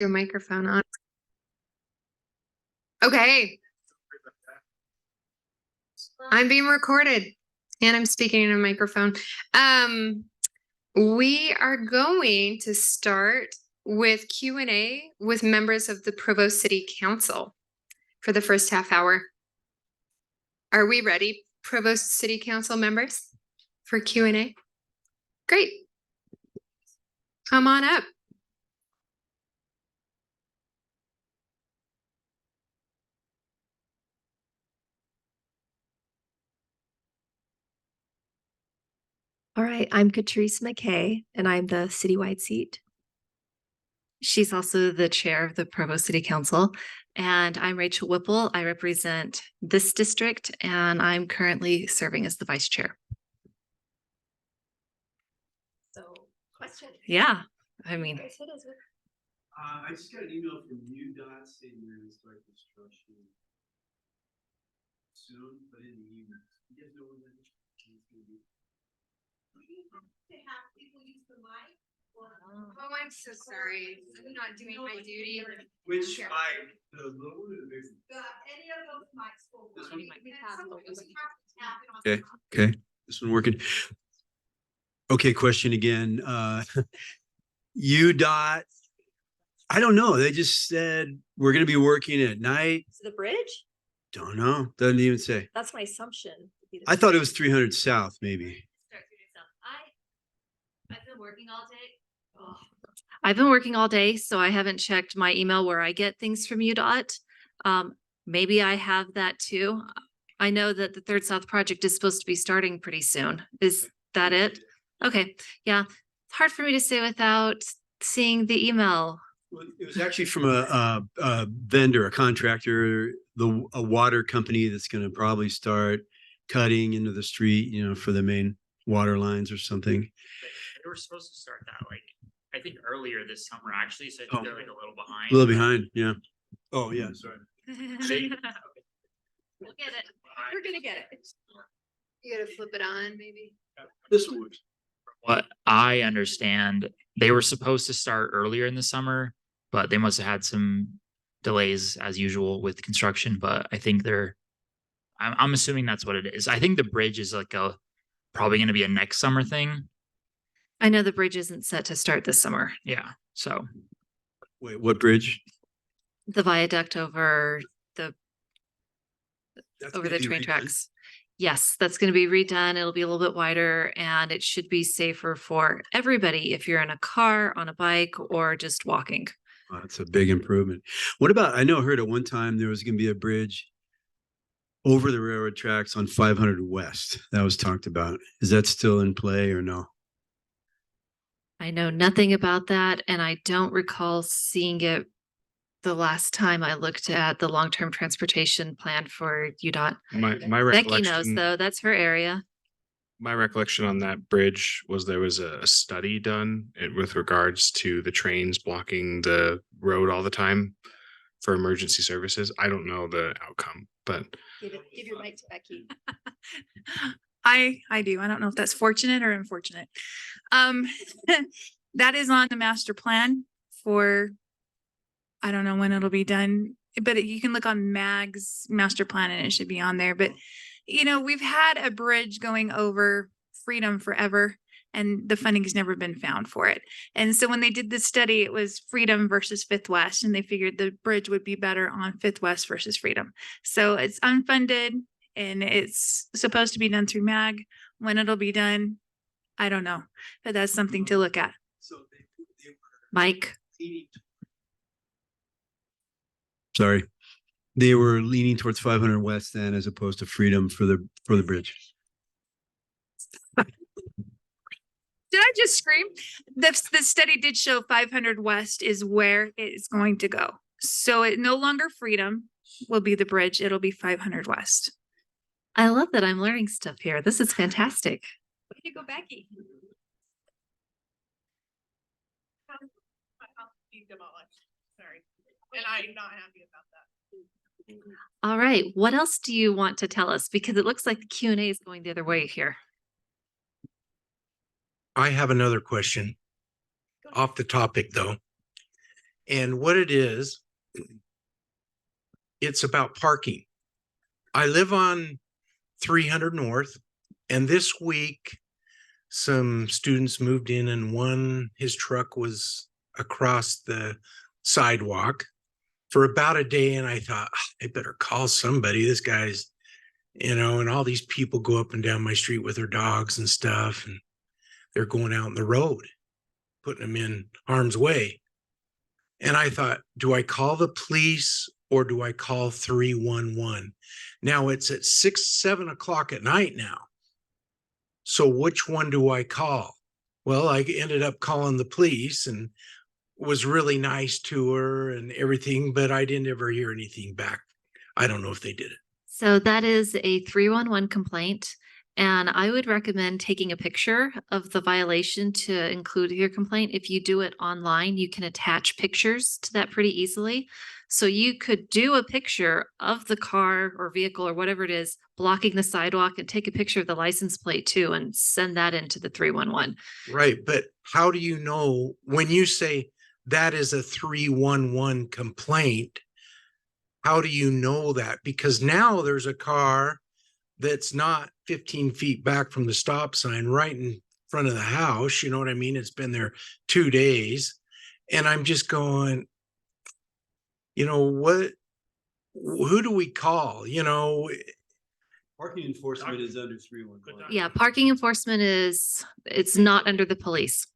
Your microphone on. Okay. I'm being recorded and I'm speaking in a microphone. We are going to start with Q&A with members of the Provo City Council for the first half hour. Are we ready, Provo City Council members, for Q&A? Great. Come on up. All right, I'm Catrice McKay, and I'm the citywide seat. She's also the chair of the Provo City Council. And I'm Rachel Whipple. I represent this district, and I'm currently serving as the vice chair. So, question? Yeah, I mean. I just got an email from UDOT saying you're going to start construction soon, but in the evening. You guys know when that is going to be? To have people use the mic? Oh, I'm so sorry. I'm not doing my duty. Which mic? The little one or the big one? Any of those mics will This work. one? Okay. This one working. Okay, question again. UDOT, I don't know. They just said we're going to be working at night. Is it the bridge? Don't know. Doesn't even say. That's my assumption. I thought it was 300 South, maybe. I've been working all day. Oh. I've been working all day, so I haven't checked my email where I get things from UDOT. Maybe I have that too. I know that the Third South project is supposed to be starting pretty soon. Is that it? Okay. Yeah. It's hard for me to say without seeing the email. Well, it was actually from a vendor, a contractor, a water company that's going to probably start cutting into the street, for the main water lines or something. They were supposed to start that I think earlier this summer actually, so I think they're like a little behind. A little behind, yeah. Oh yeah, sorry. We'll get it. We're gonna get it. You gotta flip it on, maybe. This one works. What I understand, they were supposed to start earlier in the summer, but they must have had some delays as usual with construction. But I think I'm assuming that's what it is. I think the bridge is probably going to be a next summer thing. I know the bridge isn't set to start this summer. Yeah. So. Wait, what bridge? The viaduct over the train redone? tracks. Yes, that's going to be redone. It'll be a little bit wider and it should be safer for everybody if you're in a car, on a bike, or just walking. Wow, that's a big improvement. What about, I heard at one time there was going to be a bridge over the railroad tracks on 500 West. That was talked about. Is that still in play or no? I know nothing about that, and I don't recall seeing it the last time I looked at the long-term transportation plan for UDOT. My Becky knows, recollection, though. That's her area. my recollection on that bridge was there was a study done with regards to the trains blocking the road all the time for emergency services. I don't know the outcome, but Give your mic to Becky. I do. I don't know if that's fortunate or unfortunate. That is on the master plan for, I don't know when it'll be done, but you can look on MAG's master plan and it should be on there. But, we've had a bridge going over Freedom forever and the funding's never been found for it. And so when they did this study, it was Freedom versus Fifth West, and they figured the bridge would be better on Fifth West versus Freedom. So it's unfunded. And it's supposed to be done through MAG. When it'll be done, I don't know. But that's something to look at. So Mike. Sorry. They were leaning towards 500 West then as opposed to Freedom for the bridge. Did I just scream? The study did show 500 West is where it is going to go. So it no longer Freedom will be the bridge. It'll be 500 West. I love that I'm learning stuff here. This is fantastic. Way to go, Becky. Sorry. And I'm not happy about that. All right. What else do you want to tell us? Because it looks like the Q&A is going the other way here. I have another question off the topic though. And what it is, it's about parking. I live on 300 North, and this week some students moved in and his truck was across the sidewalk for about a day. And I thought, I better call somebody. This guy's, and all these people go up and down my street with their dogs and stuff. And they're going out in the road, putting them in harm's way. And I thought, do I call the police or do I call 311? Now it's at 7 o'clock at night now. So which one do I call? Well, I ended up calling the police and was really nice to her and everything, but I didn't ever hear anything back. I don't know if they did it. So that is a 311 complaint. And I would recommend taking a picture of the violation to include your complaint. If you do it online, you can attach pictures to that pretty easily. So you could do a picture of the car or vehicle or whatever it is blocking the sidewalk and take a picture of the license plate too and send that into the 311. Right. But how do you know when you say that is a 311 complaint? How do you know that? Because now there's a car that's not 15 feet back from the stop sign right in front of the house. You know what I mean? It's been there 2 days. And I'm just going, who do we call? Parking enforcement is under 311. Yeah, parking enforcement it's not under the police.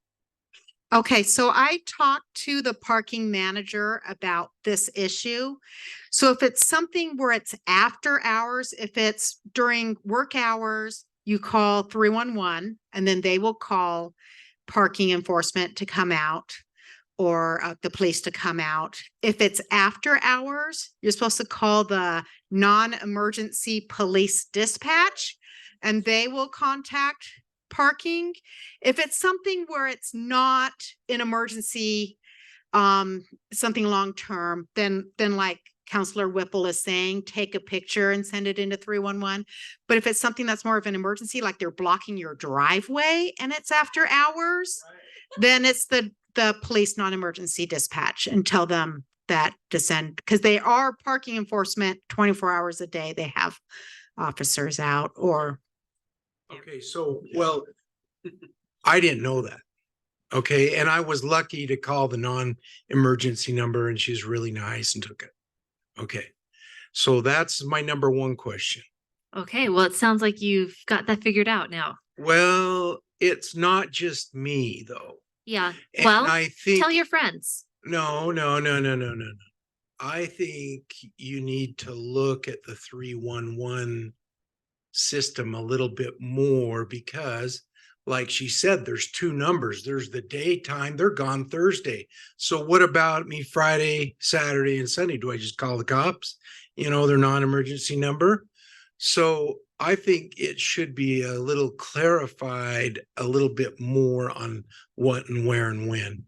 Okay, so I talked to the parking manager about this issue. So if it's something where it's after hours, if it's during work hours, you call 311 and then they will call parking enforcement to come out or the police to come out. If it's after hours, you're supposed to call the non-emergency police dispatch and they will contact parking. If it's something where it's not an emergency, something long-term, then like Counselor Whipple is saying, take a picture and send it into 311. But if it's something that's more of an emergency, like they're blocking your driveway and it's after hours, then it's the police non-emergency dispatch and tell them that to send, because they are parking enforcement 24 hours a day. They have officers out or. Okay, so, well, I didn't know that. Okay, and I was lucky to call the non-emergency number and she's really nice and took it. Okay, so that's my number one question. Okay, well, it sounds like you've got that figured out now. Well, it's not just me though. Yeah, And well, I think, tell your friends. no. I think you need to look at the 311 system a little bit more because like she said, there's two numbers. There's the daytime, they're gone Thursday. So what about me Friday, Saturday, and Sunday? Do I just call the cops? Their non-emergency number. So I think it should be a little clarified a little bit more on what and where and when,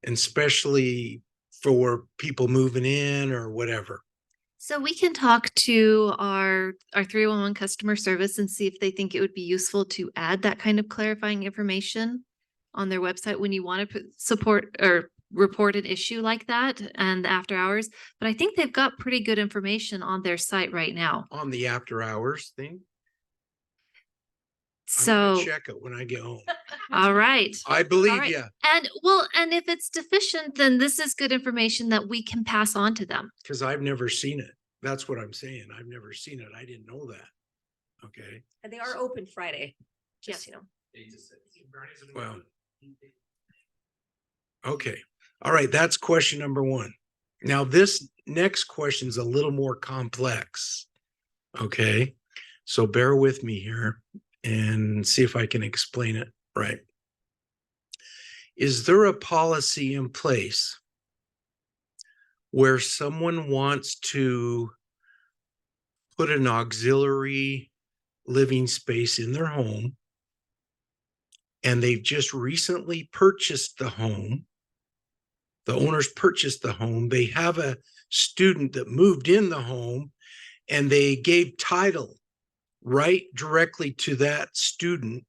and especially for people moving in or whatever. So we can talk to our 311 customer service and see if they think it would be useful to add that kind of clarifying information on their website when you want to support or report an issue like that and after hours. But I think they've got pretty good information on their site right now. On the after hours thing? I'm So, gonna check it when I get home. all right. I All believe right. you, And if it's deficient, then this is good information that we can pass on to them. because I've never seen it. That's what I'm saying. I've never seen it. I didn't know that. Okay, And they are open Friday. Yes. well. Okay, all right, that's question number one. Now, this next question is a little more complex. Okay, so bear with me here and see if I can explain it right. Is there a policy in place where someone wants to put an auxiliary living space in their home and they've just recently purchased the home? The owners purchased the home. They have a student that moved in the home and they gave title right directly to that student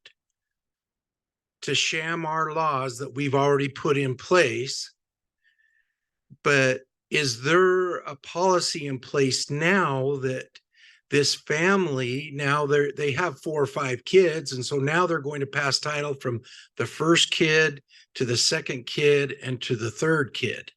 to sham our laws that we've already put in place. But is there a policy in place now that this family, now they have 4 or 5 kids, and so now they're going to pass title from the first kid to the second kid and to the third kid?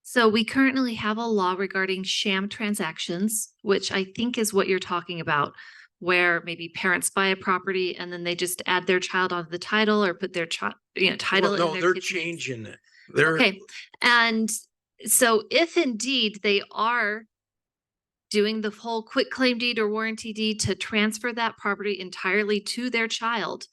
So we currently have a law regarding sham transactions, which I think is what you're talking about, where maybe parents buy a property and then they just add their child onto the title or put their child, title Well, in no, their they're kid's name. changing it. They're Okay. And so if indeed they are doing the whole quick claim deed or warranty deed to transfer that property entirely to their child,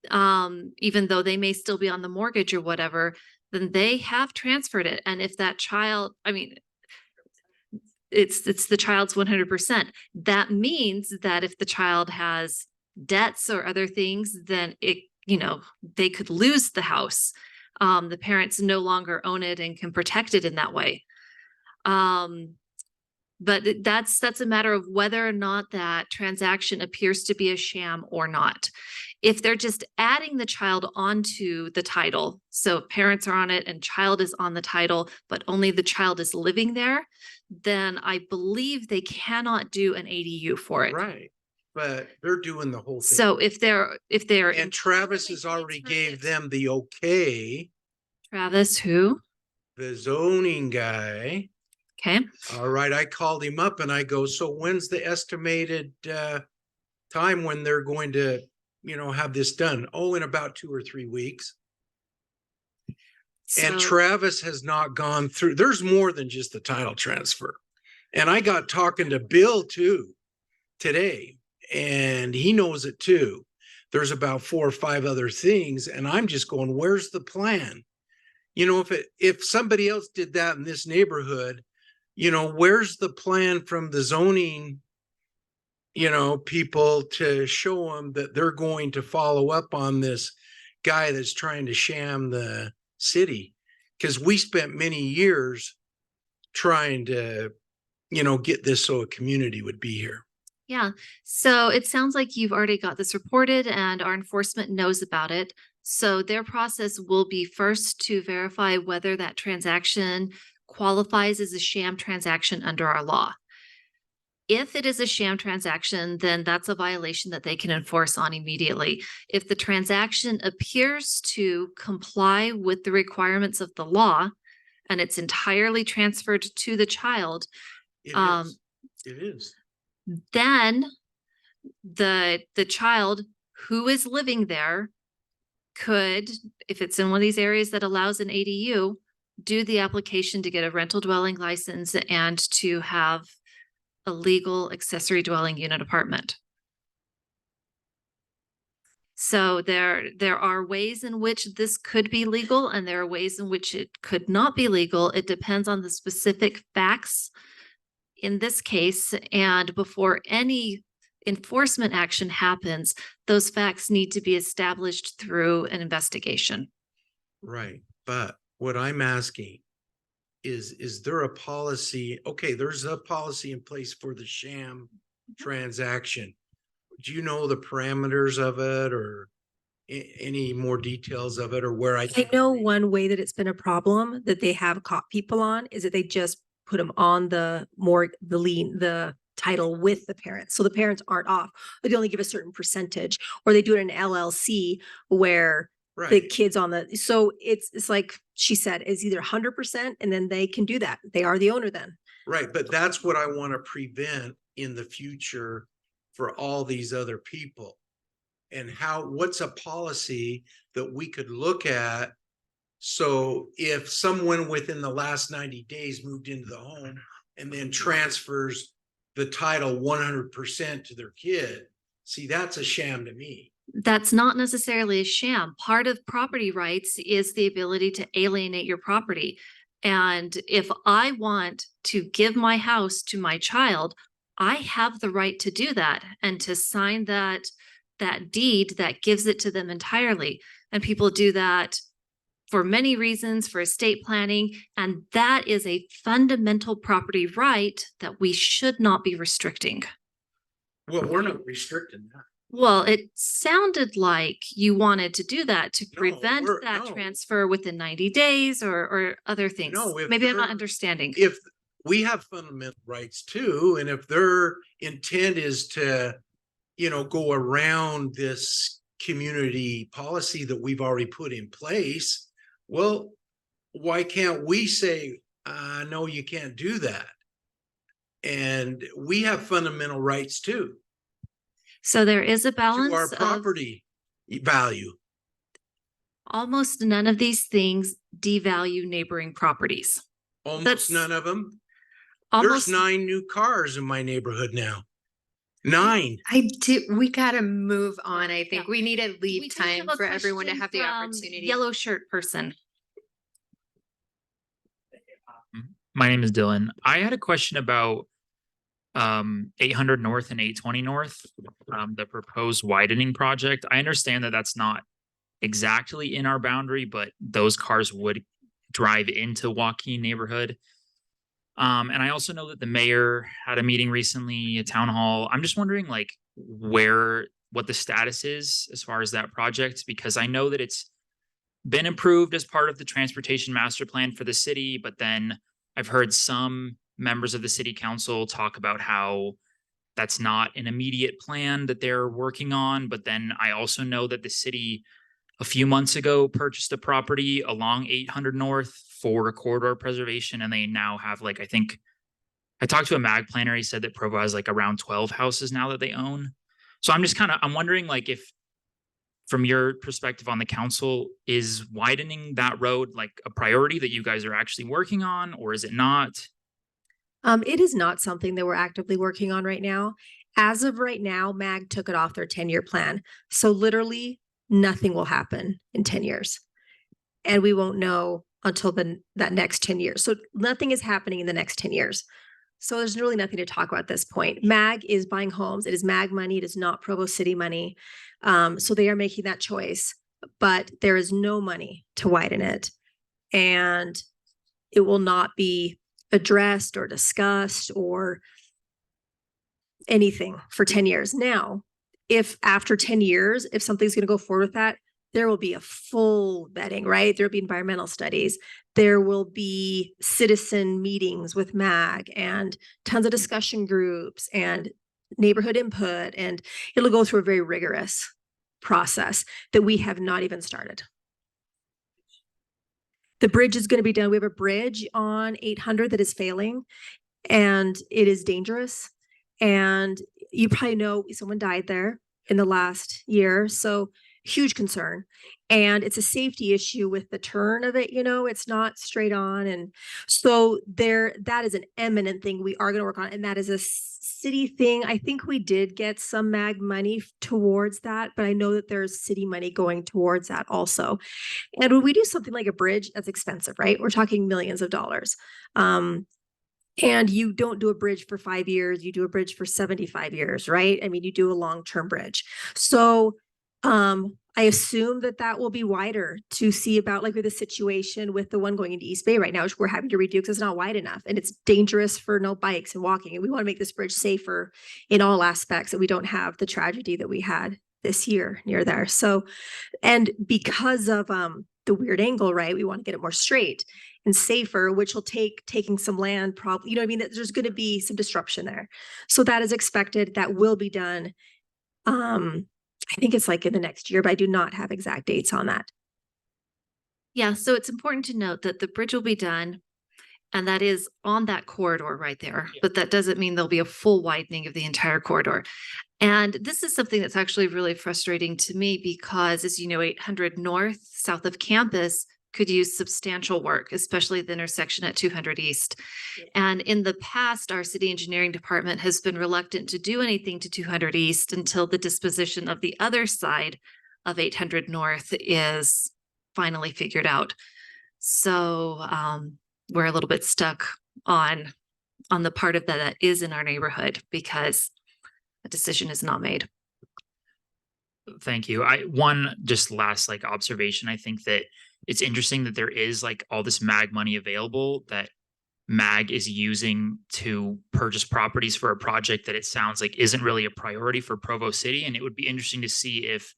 even though they may still be on the mortgage or whatever, then they have transferred it. And if that child, I mean, it's the child's 100%. That means that if the child has debts or other things, then they could lose the house. The parents no longer own it and can protect it in that way. But that's a matter of whether or not that transaction appears to be a sham or not. If they're just adding the child onto the title, so parents are on it and child is on the title, but only the child is living there, then I believe they cannot do an ADU for it. right, but they're doing the whole thing. So if they're And Travis has already gave them the okay, Travis, who? the zoning guy. Okay. All right, I called him up and I go, so when's the estimated time when they're going to, have this done? Oh, in about 2 or 3 weeks. And So- Travis has not gone through, there's more than just the title transfer. And I got talking to Bill too today, and he knows it too. There's about 4 or 5 other things, and I'm just going, where's the plan? If somebody else did that in this neighborhood, where's the plan from the zoning, people to show them that they're going to follow up on this guy that's trying to sham the city? Because we spent many years trying to, get this so a community would be here. Yeah, so it sounds like you've already got this reported and our enforcement knows about it. So their process will be first to verify whether that transaction qualifies as a sham transaction under our law. If it is a sham transaction, then that's a violation that they can enforce on immediately. If the transaction appears to comply with the requirements of the law and it's entirely transferred to the child, It is. then the child who is living there could, if it's in one of these areas that allows an ADU, do the application to get a rental dwelling license and to have a legal accessory dwelling unit apartment. So there are ways in which this could be legal and there are ways in which it could not be legal. It depends on the specific facts in this case, and before any enforcement action happens, those facts need to be established through an investigation. Right, but what I'm asking is there a policy? Okay, there's a policy in place for the sham transaction. Do you know the parameters of it or any more details of it, or where I know one way that it's been a problem that they have caught people on is that they just put them on the title with the parents. So the parents aren't off, but they only give a certain percentage, or they do it in LLC where the Right, kids on so it's like she said, it's either 100% and then they can do that. They are the owner then. right, but that's what I want to prevent in the future for all these other people. And what's a policy that we could look at? So if someone within the last 90 days moved into the home and then transfers the title 100% to their kid, see, that's a sham to me. That's not necessarily a sham. Part of property rights is the ability to alienate your property. And if I want to give my house to my child, I have the right to do that and to sign that deed that gives it to them entirely. And people do that for many reasons, for estate planning, and that is a fundamental property right that we should not be restricting. Well, we're not restricting that. Well, it sounded like you wanted to do that to prevent we're- that no. transfer within 90 days or other things. No, if Maybe I'm not they're- understanding. If we have fundamental rights too, and if their intent is to, go around this community policy that we've already put in place, well, why can't we say, no, you can't do that? And we have fundamental rights too, So there is a to our balance of property value. almost none of these things devalue neighboring properties. Almost That's none of them. Almost, There's 9 new cars in my neighborhood now. 9. We gotta move on, I think. Yeah. We need to we leave did time a for everyone to question have the from opportunity. Yellow shirt person. My name is Dylan. I had a question about 800 North and 820 North, the proposed widening project. I understand that that's not exactly in our boundary, but those cars would drive into Joaquin neighborhood. And I also know that the mayor had a meeting recently, a town hall. I'm just wondering like what the status is as far as that project, because I know that it's been approved as part of the transportation master plan for the city, but then I've heard some members of the city council talk about how that's not an immediate plan that they're working on. But then I also know that the city a few months ago purchased a property along 800 North for a corridor preservation. And they now have like, I think I talked to a mag planner. He said that Provo has like around 12 houses now that they own. So I'm wondering like if from your perspective on the council, is widening that road like a priority that you guys are actually working on, or is it not? It is not something that we're actively working on right now. As of right now, MAG took it off their 10-year plan. So literally nothing will happen in 10 years. And we won't know until that next 10 years. So nothing is happening in the next 10 years. So there's really nothing to talk about at this point. MAG is buying homes. It is MAG money. It is not Provo City money. So they are making that choice, but there is no money to widen it. And it will not be addressed or discussed or anything for 10 years. Now, if after 10 years, if something's going to go forward with that, there will be a full vetting, right? There'll be environmental studies. There will be citizen meetings with MAG and tons of discussion groups and neighborhood input. And it'll go through a very rigorous process that we have not even started. The bridge is going to be done. We have a bridge on 800 that is failing and it is dangerous. And you probably know someone died there in the last year. So huge concern. And it's a safety issue with the turn of it, it's not straight on. And so that is an eminent thing we are going to work on. And that is a city thing. I think we did get some MAG money towards that, but I know that there's city money going towards that also. And when we do something like a bridge, that's expensive, right? We're talking millions of dollars. And you don't do a bridge for 5 years, you do a bridge for 75 years, right? I mean, you do a long-term bridge. So I assume that will be wider to see about like with the situation with the one going into East Bay right now, which we're having to redo because it's not wide enough and it's dangerous for no bikes and walking. And we want to make this bridge safer in all aspects, that we don't have the tragedy that we had this year near there. So, and because of the weird angle, right, we want to get it more straight and safer, which will taking some land probably, there's going to be some disruption there. So that is expected. That will be done. I think it's like in the next year, but I do not have exact dates on that. Yeah, so it's important to note that the bridge will be done and that is on that corridor right there, but that doesn't mean there'll be a full widening of the entire corridor. And this is something that's actually really frustrating to me because, as you know, 800 North, south of campus, could use substantial work, especially the intersection at 200 East. And in the past, our city engineering department has been reluctant to do anything to 200 East until the disposition of the other side of 800 North is finally figured out. So we're a little bit stuck on the part of that is in our neighborhood because a decision is not made. Thank you. One just last like observation. I think that it's interesting that there is like all this MAG money available that MAG is using to purchase properties for a project that it sounds like isn't really a priority for Provo City. And it would be interesting to see if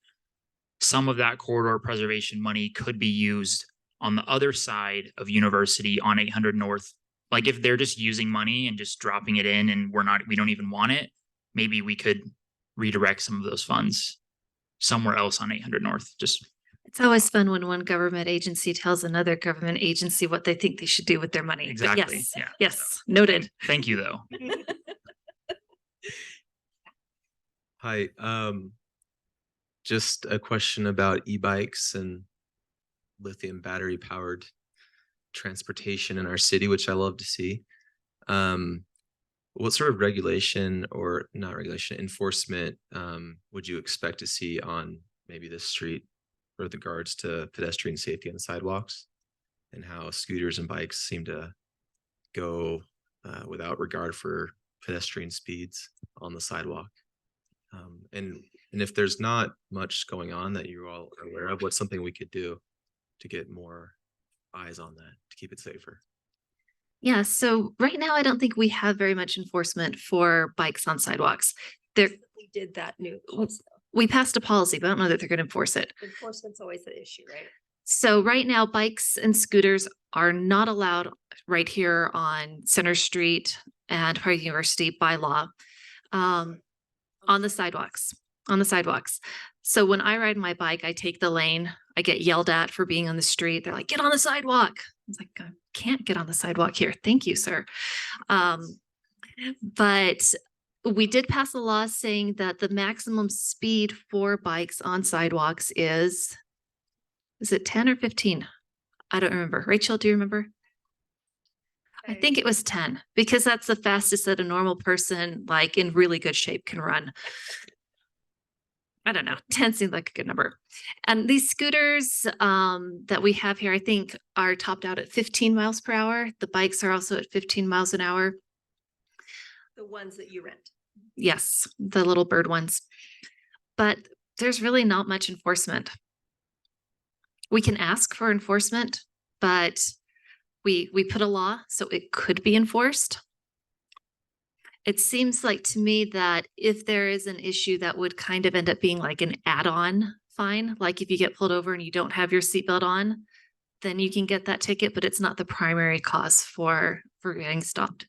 some of that corridor preservation money could be used on the other side of University on 800 North. Like if they're just using money and just dropping it in and we don't even want it, maybe we could redirect some of those funds somewhere else on 800 North. Just It's always fun when one government agency tells another government agency what they think they should do with their money. But exactly. yes, Yeah. yes, noted. Thank you though. Hi, just a question about e-bikes and lithium battery powered transportation in our city, which I love to see. What sort of regulation or not regulation enforcement would you expect to see on maybe this street with regards to pedestrian safety on the sidewalks, and how scooters and bikes seem to go without regard for pedestrian speeds on the sidewalk? And if there's not much going on that you all are aware of, what's something we could do to get more eyes on that to keep it safer? Yeah, so right now I don't think we have very much enforcement for bikes on sidewalks. There, We did that new. we passed a policy, but I don't know that they're going to enforce it. Enforcement's always the issue, right? So right now, bikes and scooters are not allowed right here on Center Street and Park University by law. On the sidewalks, So when I ride my bike, I take the lane, I get yelled at for being on the street. They're like, get on the sidewalk. It's like, I can't get on the sidewalk here. Thank you, sir. But we did pass a law saying that the maximum speed for bikes on sidewalks is it 10 or 15? I don't remember. Rachel, do you remember? I think it was 10 because that's the fastest that a normal person like in really good shape can run. I don't know. 10 seems like a good number. And these scooters that we have here, I think are topped out at 15 miles per hour. The bikes are also at 15 miles an hour. The ones that you rent. Yes, the little bird ones. But there's really not much enforcement. We can ask for enforcement, but we put a law so it could be enforced. It seems like to me that if there is an issue that would kind of end up being like an add-on fine, like if you get pulled over and you don't have your seatbelt on, then you can get that ticket, but it's not the primary cause for getting stopped.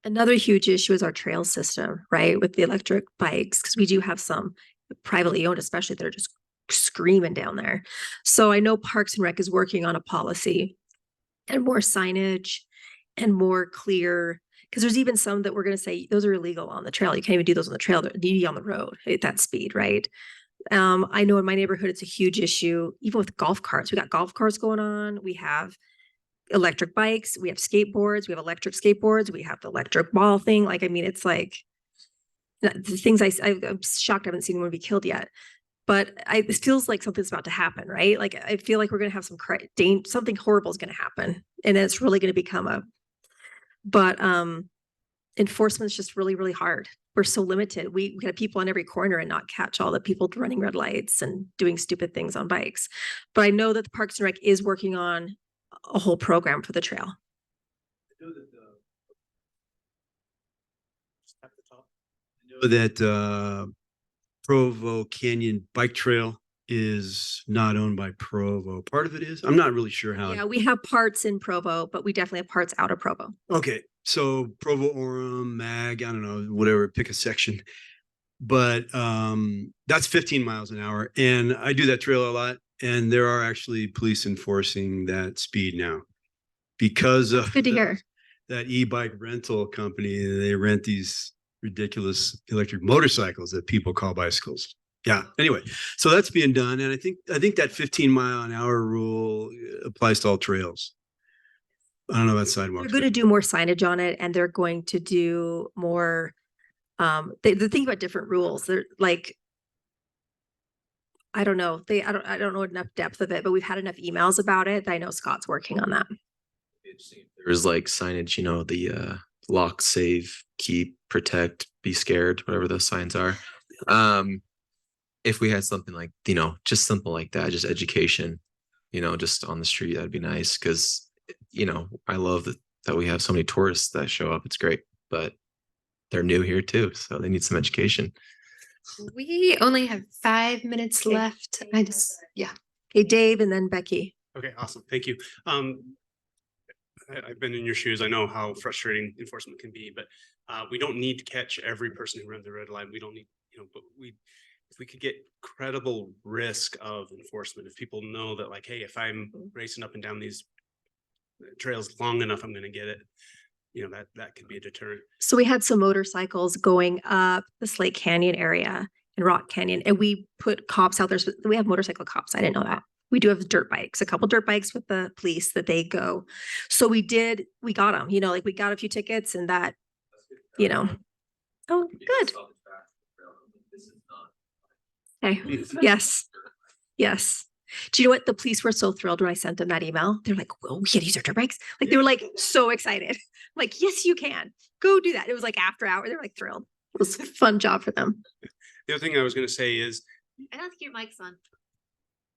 Another huge issue is our trail system, right? With the electric bikes, because we do have some privately owned, especially that are just screaming down there. So I know Parks and Rec is working on a policy and more signage and more clear, because there's even some that we're going to say those are illegal on the trail. You can't even do those on the trail. They're needy on the road at that speed, right? I know in my neighborhood, it's a huge issue, even with golf carts. We got golf carts going on. We have electric bikes. We have skateboards. We have electric skateboards. We have the electric ball thing. Like, I mean, it's like the things I'm shocked I haven't seen one be killed yet. But it feels like something's about to happen, right? Like I feel like we're going to have something horrible is going to happen, and it's really going to become But enforcement is just really, really hard. We're so limited. We have people on every corner and not catch all the people running red lights and doing stupid things on bikes. But I know that the Parks and Rec is working on a whole program for the trail. I know that Provo Canyon Bike Trail is not owned by Provo. Part of it is. I'm not really sure how. Yeah, we have parts in Provo, but we definitely have parts out of Provo. Okay, so Provo, Orem, Mag, I don't know, whatever, pick a section. But that's 15 miles an hour. And I do that trail a lot. And there are actually police enforcing that speed now. Because of Good to hear. that e-bike rental company, they rent these ridiculous electric motorcycles that people call bicycles. Yeah. Anyway, so that's being done. And I think that 15-mile-an-hour rule applies to all trails. I don't know about sidewalks. They're going to do more signage on it, and they're going to do more. They're thinking about different rules. They're like, I don't know. I don't know enough depth of it, but we've had enough emails about it that I know Scott's working on that. There's like signage, the lock, save, keep, protect, be scared, whatever those signs are. If we had something like, just simple like that, just education, just on the street, that'd be nice. Because you know, I love that we have so many tourists that show up. It's great, but they're new here too, so they need some education. We only have 5 minutes Okay. left. Yeah. Okay, Dave and then Becky. Okay, awesome. Thank you. I've been in your shoes. I know how frustrating enforcement can be, but we don't need to catch every person who runs the red light. We don't need, but if we could get credible risk of enforcement, if people know that like, hey, if I'm racing up and down these trails long enough, I'm going to get it. That could be a deterrent. So we had some motorcycles going up the Slate Canyon area and Rock Canyon, and we put cops out there. So we have motorcycle cops. I didn't know that. We do have dirt bikes, a couple dirt bikes with the police that they go. So we got them, like we got a few tickets and that, oh, good. Okay. Yes. Yes. Do you know what? The police were so thrilled when I sent them that email. They're like, well, we can use our dirt bikes. Like they were like so excited. I'm like, yes, you can. Go do that. It was like after hour. They were like thrilled. It was a fun job for them. The other thing I was going to say is, I don't think your mic's on.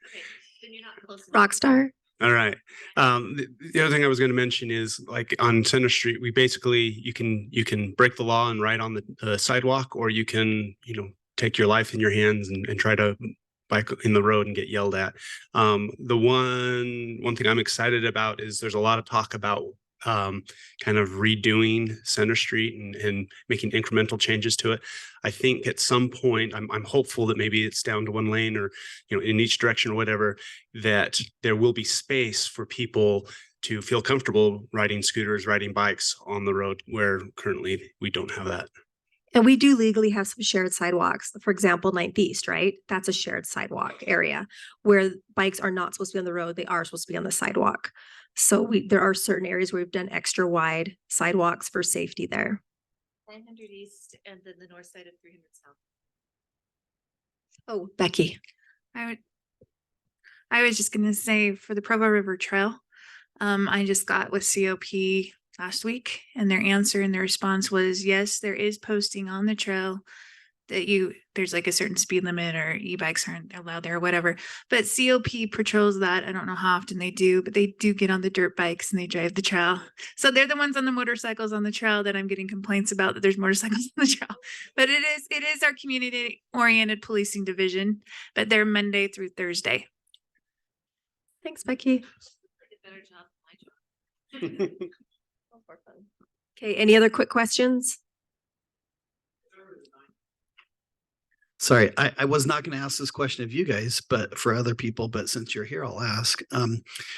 Okay, then you're not close enough. Rockstar. all right. The other thing I was going to mention is like on Center Street, we basically, you can break the law and ride on the sidewalk, or you can, take your life in your hands and try to bike in the road and get yelled at. The one thing I'm excited about is there's a lot of talk about kind of redoing Center Street and making incremental changes to it. I think at some point, I'm hopeful that maybe it's down to one lane or, in each direction or whatever, that there will be space for people to feel comfortable riding scooters, riding bikes on the road, where currently we don't have that. And we do legally have some shared sidewalks. For example, 9th East, right? That's a shared sidewalk area where bikes are not supposed to be on the road. They are supposed to be on the sidewalk. So there are certain areas where we've done extra wide sidewalks for safety there. 900 East and then the north side of 300 South. Oh, Becky. I was just gonna say for the Provo River Trail, I just got with COP last week, and their answer and their response was, yes, there is posting on the trail that there's like a certain speed limit or e-bikes aren't allowed there or whatever. But COP patrols that. I don't know how often they do, but they do get on the dirt bikes and they drive the trail. So they're the ones on the motorcycles on the trail that I'm getting complaints about, that there's motorcycles on the trail. But it is our community oriented policing division, but they're Monday through Thursday. Thanks, Becky. Better job than my job. Okay, any other quick questions? Sorry, I was not going to ask this question of you guys, but for other people, but since you're here, I'll ask.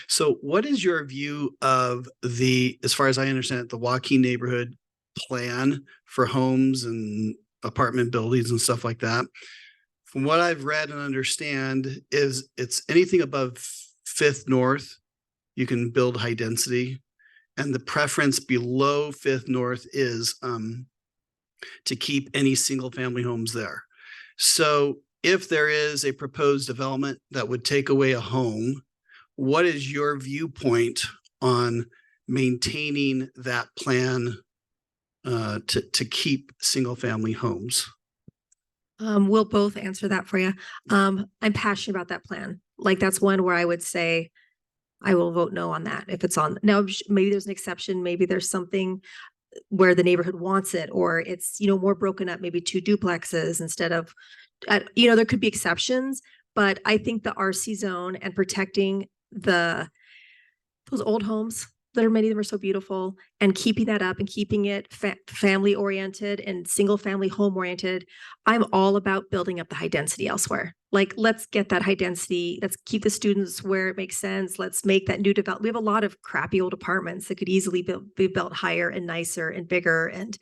So what is your view of as far as I understand it, the Joaquin neighborhood plan for homes and apartment buildings and stuff like that? From what I've read and understand is it's anything above 5th North, you can build high density. And the preference below 5th North is to keep any single family homes there. So if there is a proposed development that would take away a home, what is your viewpoint on maintaining that plan to keep single family homes? We'll both answer that for you. I'm passionate about that plan. Like that's one where I would say I will vote no on that if it's on. Now, maybe there's an exception. Maybe there's something where the neighborhood wants it, or it's, more broken up, maybe 2 duplexes instead of, there could be exceptions, but I think the RC zone and protecting those old homes many of them are so beautiful, and keeping that up and keeping it family oriented and single family home oriented. I'm all about building up the high density elsewhere. Like, let's get that high density. Let's keep the students where it makes sense. Let's make that new development. We have a lot of crappy old apartments that could easily be built higher and nicer and bigger and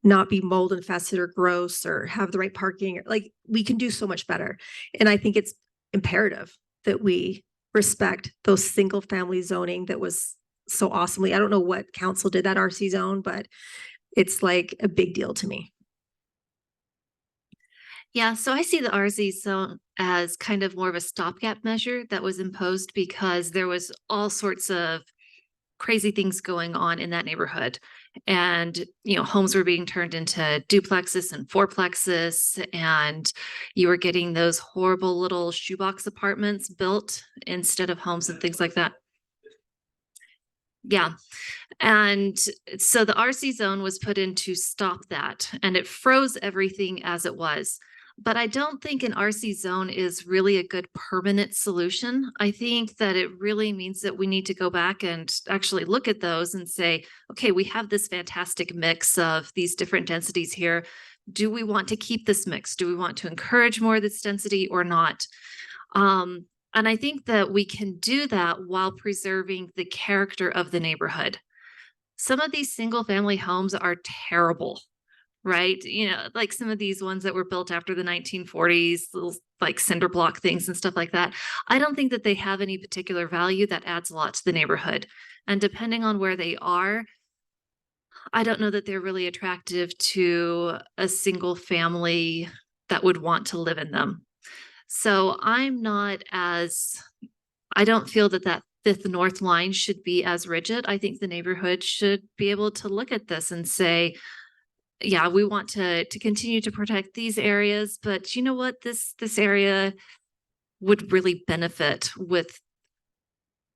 not be mold infested or gross or have the right parking. Like, we can do so much better. And I think it's imperative that we respect those single family zoning that was so awesomely. I don't know what council did that RC zone, but it's like a big deal to me. Yeah, so I see the RZ zone as kind of more of a stopgap measure that was imposed because there was all sorts of crazy things going on in that neighborhood. And, homes were being turned into duplexes and fourplexes, and you were getting those horrible little shoebox apartments built instead of homes and things like that. Yeah. And so the RC zone was put in to stop that, and it froze everything as it was. But I don't think an RC zone is really a good permanent solution. I think that it really means that we need to go back and actually look at those and say, okay, we have this fantastic mix of these different densities here. Do we want to keep this mix? Do we want to encourage more of this density or not? And I think that we can do that while preserving the character of the neighborhood. Some of these single family homes are terrible, right? You know, like some of these ones that were built after the 1940s, little like cinder block things and stuff like that. I don't think that they have any particular value that adds a lot to the neighborhood. And depending on where they are, I don't know that they're really attractive to a single family that would want to live in them. So I'm not as, I don't feel that that Fifth North line should be as rigid. I think the neighborhood should be able to look at this and say, yeah, we want to continue to protect these areas, but you know what, this area would really benefit with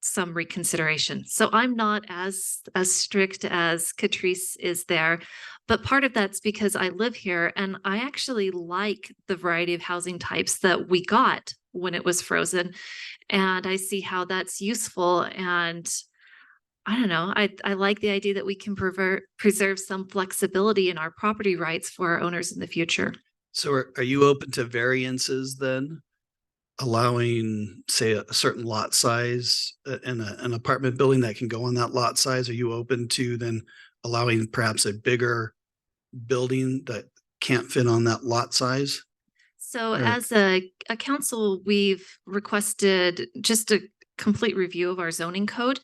some reconsideration. So I'm not as strict as Catrice is there, but part of that's because I live here and I actually like the variety of housing types that we got when it was frozen. And I see how that's useful. And I don't know, I like the idea that we can preserve some flexibility in our property rights for our owners in the future. So are you open to variances then? Allowing, say, a certain lot size in an apartment building that can go on that lot size? Are you open to then allowing perhaps a bigger building that can't fit on that lot size? So Or- as a council, we've requested just a complete review of our zoning code.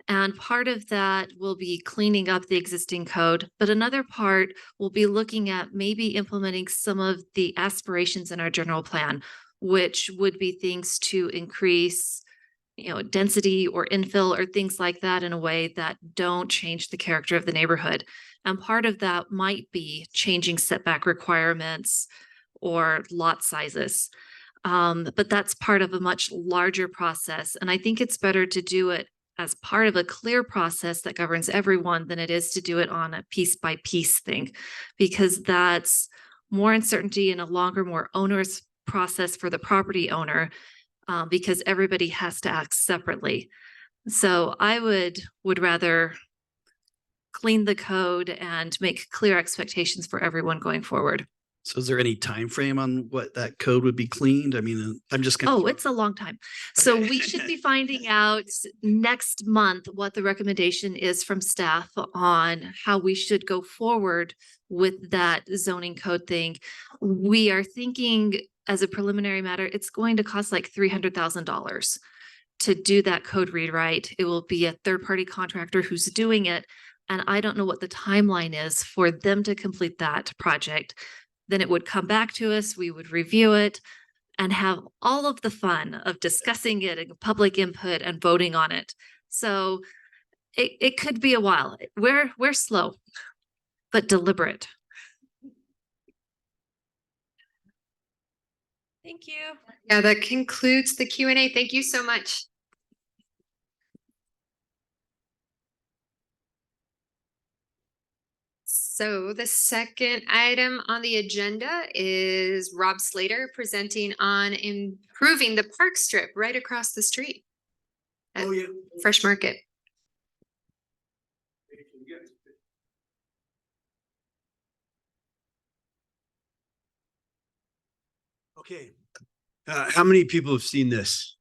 And part of that will be cleaning up the existing code, but another part will be looking at maybe implementing some of the aspirations in our general plan, which would be things to increase, density or infill or things like that in a way that don't change the character of the neighborhood. And part of that might be changing setback requirements or lot sizes. But that's part of a much larger process. And I think it's better to do it as part of a clear process that governs everyone than it is to do it on a piece by piece thing, because that's more uncertainty and a longer, more onerous process for the property owner, because everybody has to act separately. So I would rather clean the code and make clear expectations for everyone going forward. So is there any time frame on what that code would be cleaned? I mean, I'm just gonna. Oh, it's a long time. So we should be finding out next month what the recommendation is from staff on how we should go forward with that zoning code thing. We are thinking as a preliminary matter, it's going to cost like $300,000 to do that code rewrite. It will be a third-party contractor who's doing it. And I don't know what the timeline is for them to complete that project. Then it would come back to us, we would review it and have all of the fun of discussing it and public input and voting on it. So it could be a while. We're slow, but deliberate. Thank you. Yeah, that concludes the Q&A. Thank you so much. So the second item on the agenda is Rob Slater presenting on improving the park strip right across the street at Oh, yeah. Fresh Market. Okay. How many people have seen this?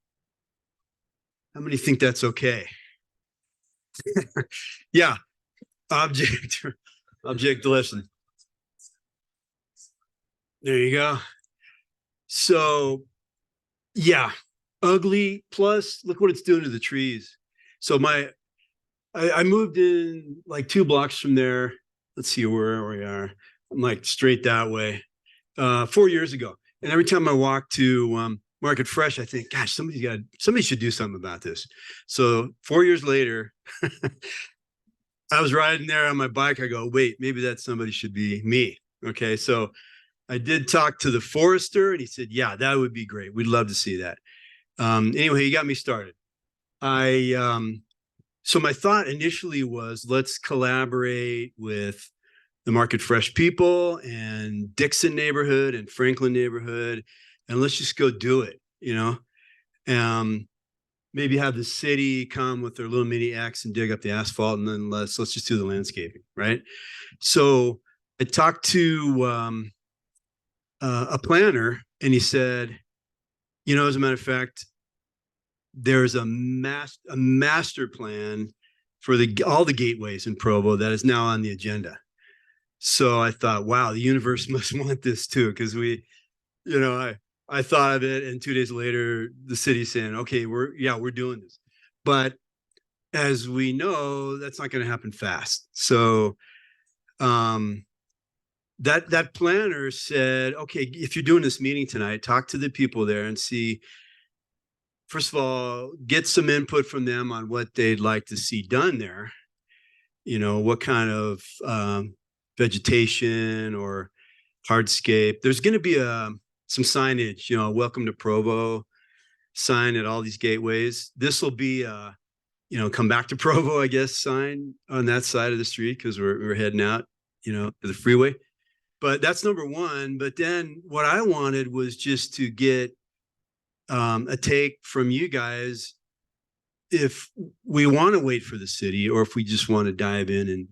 How many think that's okay? Yeah. Object lesson. There you go. So, yeah, ugly. Plus, look what it's doing to the trees. So I moved in like 2 blocks from there. Let's see where we are. I'm like straight that way. 4 years ago. And every time I walk to Market Fresh, I think, gosh, somebody should do something about this. So 4 years later, I was riding there on my bike. I go, wait, maybe that somebody should be me. Okay. So I did talk to the forester and he said, yeah, that would be great. We'd love to see that. Anyway, he got me started. I so my thought initially was let's collaborate with the Market Fresh people and Dixon neighborhood and Franklin neighborhood, and let's just go do it, you know? Maybe have the city come with their little mini X and dig up the asphalt, and then let's just do the landscaping, right? So I talked to a planner, and he said, you know, as a matter of fact, there's a master plan for all the gateways in Provo that is now on the agenda. So I thought, wow, the universe must want this too, because I thought of it, and 2 days later, the city's saying, okay, we're doing this. But as we know, that's not going to happen fast. So that planner said, okay, if you're doing this meeting tonight, talk to the people there and see, first of all, get some input from them on what they'd like to see done there. You know, what kind of vegetation or hardscape. There's going to be some signage, you know, welcome to Provo sign at all these gateways. This will be come back to Provo, I guess, sign on that side of the street, because we're heading out, you know, to the freeway. But that's number one. But then what I wanted was just to get a take from you guys if we want to wait for the city, or if we just want to dive in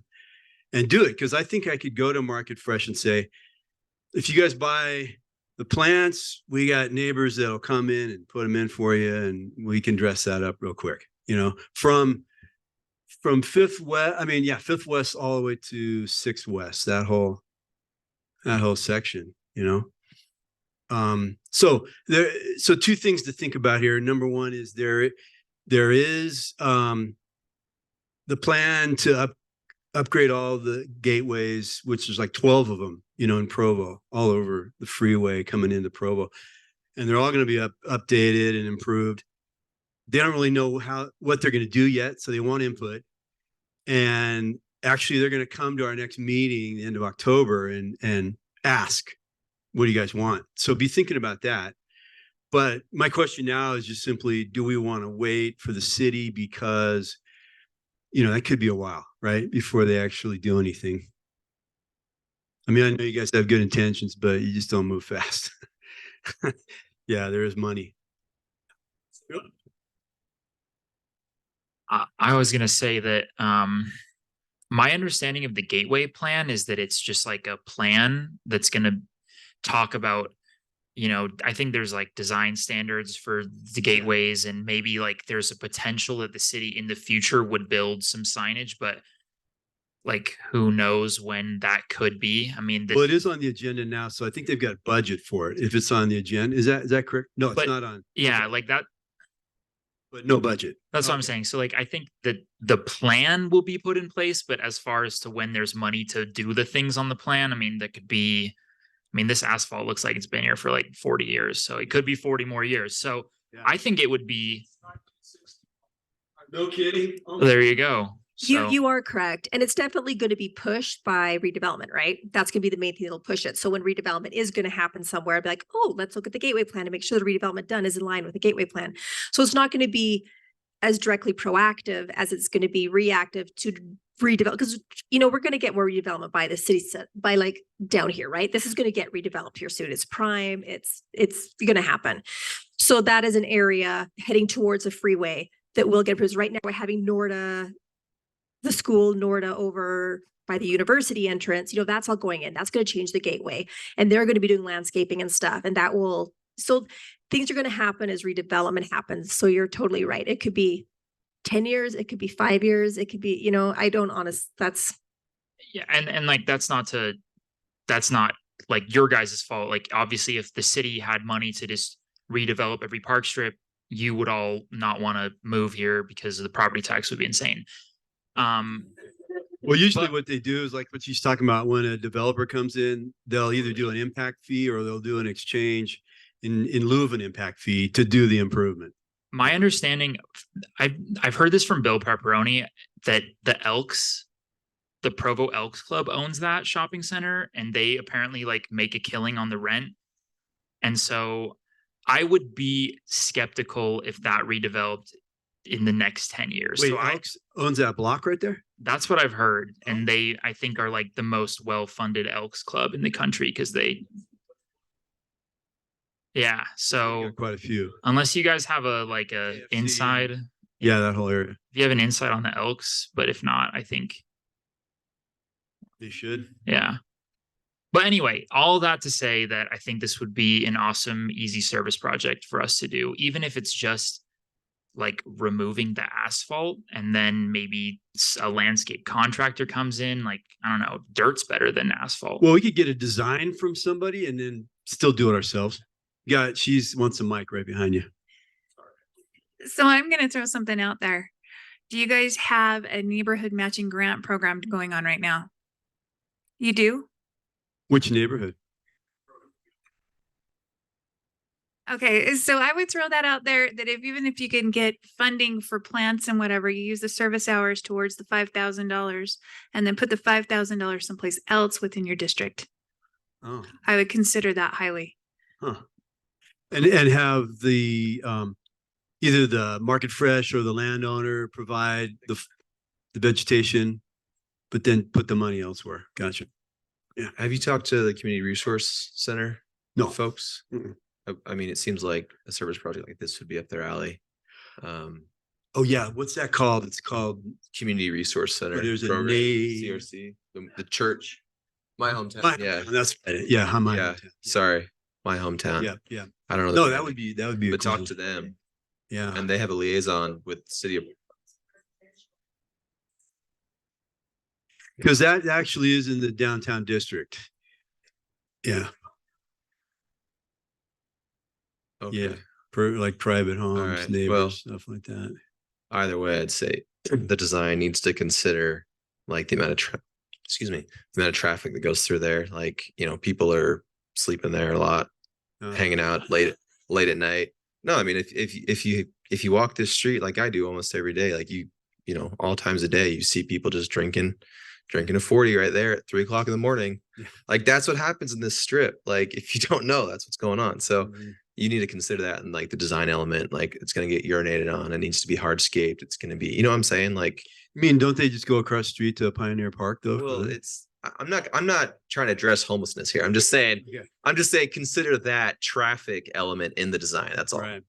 and do it. Because I think I could go to Market Fresh and say, if you guys buy the plants, we got neighbors that'll come in and put them in for you, and we can dress that up real quick. You know, from Fifth West all the way to 6th West, that whole section. You know, so two things to think about here. Number one is there is the plan to upgrade all the gateways, which is like 12 of them, you know, in Provo, all over the freeway coming into Provo. And they're all going to be updated and improved. They don't really know what they're going to do yet, so they want input. And actually, they're going to come to our next meeting, the end of October, and ask, what do you guys want? So be thinking about that. But my question now is just simply, do we want to wait for the city? Because, you know, that could be a while, right, before they actually do anything. I mean, I know you guys have good intentions, but you just don't move fast. Yeah, there is money. I was going to say that my understanding of the gateway plan is that it's just like a plan that's going to talk about, you know, I think there's like design standards for the gateways, and maybe like there's a potential that the city in the future would build some signage, but like who knows when that could be. I mean, Well, it is on the agenda now, so I think they've got budget for it. If it's on the agenda, is that correct? No, it's not on. Yeah, like that. But no budget. That's what I'm saying. So like, I think that the plan will be put in place, but as far as to when there's money to do the things on the plan, I mean, that could be, I mean, this asphalt looks like it's been here for like 40 years. So it could be 40 more years. So yeah. I think it would be. No kidding. Oh. There you go. So, you are correct. And it's definitely going to be pushed by redevelopment, right? That's going to be the main thing that'll push it. So when redevelopment is going to happen somewhere, I'll be like, oh, let's look at the gateway plan to make sure the redevelopment done is in line with the gateway plan. So it's not going to be as directly proactive as it's going to be reactive to redevelop, because, you know, we're going to get more redevelopment by the city set, by like down here, right? This is going to get redeveloped here soon. It's prime. It's going to happen. So that is an area heading towards a freeway that will get approved. Right now we're having the school Norda over by the university entrance, you know, that's all going in. That's going to change the gateway, and they're going to be doing landscaping and stuff. And that will, so things are going to happen as redevelopment happens. So you're totally right. It could be 10 years. It could be 5 years. It could be, you know, that's. Yeah. And like, that's not like your guys' fault. Like, obviously if the city had money to just redevelop every park strip, you would all not want to move here because the property tax would be insane. Well, usually what they do is like what she's talking about. When a developer comes in, they'll either do an impact fee or they'll do an exchange in lieu of an impact fee to do the improvement. My understanding, I've heard this from Bill Pepperoni, that the Provo Elks Club owns that shopping center, and they apparently like make a killing on the rent. And so I would be skeptical if that redeveloped in the next 10 years. Wait, So owns that block right there? That's what I've heard. And they, I think, are like the most well-funded Elks Club in the country because yeah. So Got quite a few. unless you guys have a AFC. inside, Yeah, that whole area. if you have an insight on the Elks, but if not, I think, They should. yeah. But anyway, all that to say that I think this would be an awesome, easy service project for us to do, even if it's just like removing the asphalt and then maybe a landscape contractor comes in. Like, I don't know, dirt's better than asphalt. Well, we could get a design from somebody and then still do it ourselves. Yeah, she's wants a mic right behind you. So I'm gonna throw something out there. Do you guys have a neighborhood matching grant program going on right now? You do? Which neighborhood? Okay, so I would throw that out there that even if you can get funding for plants and whatever, you use the service hours towards the $5,000 and then put the $5,000 someplace else within your district. Oh, I would consider that highly. huh. And have the either the Market Fresh or the landowner provide the vegetation, but then put the money elsewhere. Gotcha. Have you talked to the Community Resource Center? No. Folks? Mm-mm. I mean, it seems like a service project like this would be up their alley. Oh yeah, what's that called? It's called Community Resource Center. there's a program, name. CRC, the church, my hometown. my Yeah, hometown, that's yeah. How my yeah. hometown. Sorry, my hometown. Yeah, yeah. I don't know. No, the- that would be a But talk cool- to them, Yeah. and they have a liaison with the city of. Because that actually is in the downtown district. Yeah, Okay. for like private homes, right, well- neighbors, stuff like that. Either way, I'd say the design needs to consider like the amount of the amount of traffic that goes through there. Like, people are sleeping there a lot, hanging out late at night. No, I mean, if you walk this street like I do almost every day, like all times a day, you see people just drinking a 40 right there at 3 o'clock in the morning. Yeah. Like that's what happens in this strip. Like if you don't know, that's what's going on. So Mhm. you need to consider that and like the design element, like it's going to get urinated on. It needs to be hardscaped. It's going to be, you know what I'm saying? Like, I mean, don't they just go across the street to Pioneer Park though? well, I'm not trying to address homelessness here. I'm just saying, consider that traffic element in the design. That's all. Right.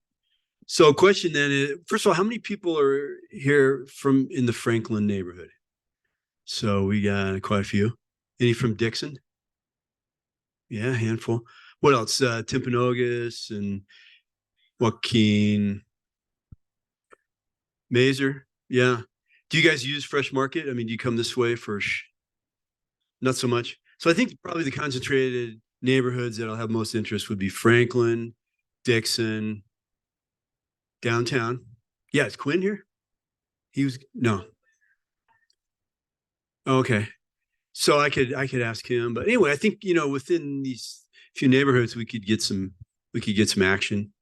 So question then is, first of all, how many people are here from in the Franklin neighborhood? So we got quite a few. Any from Dixon? Yeah, a handful. What else? Timpanogos and Joaquin. Maeser. Yeah. Do you guys use Fresh Market? I mean, do you come this way for not so much? So I think probably the concentrated neighborhoods that'll have most interest would be Franklin, Dixon, downtown. Yeah, is Quinn here? No. Okay. So I could ask him, but anyway, I think within these few neighborhoods we could get some action.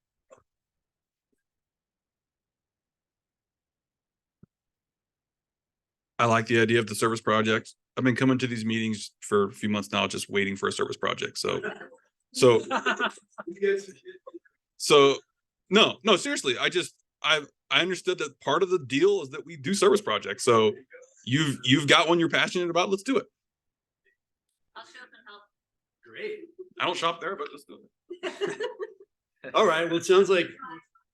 I like the idea of the service project. I've been coming to these meetings for a few months now, just waiting for a service project. So no, seriously. I understood that part of the deal is that we do service projects. So you've got one you're passionate about. Let's do it. I'll show up and help. Great. I don't shop there, but let's do it. All right. Well, it sounds like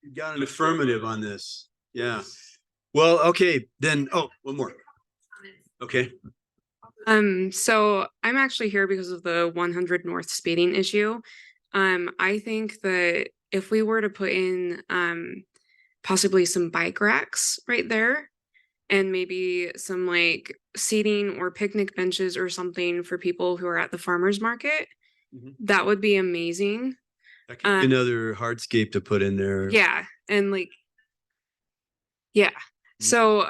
you got an affirmative on this. Yeah. Well, okay, then, one more. Okay. So I'm actually here because of the 100 North speeding issue. I think that if we were to put in possibly some bike racks right there and maybe some like seating or picnic benches or something for people who are at the farmers market, Mhm. that would be amazing. That could be another hardscape to put in there. Yeah, and like so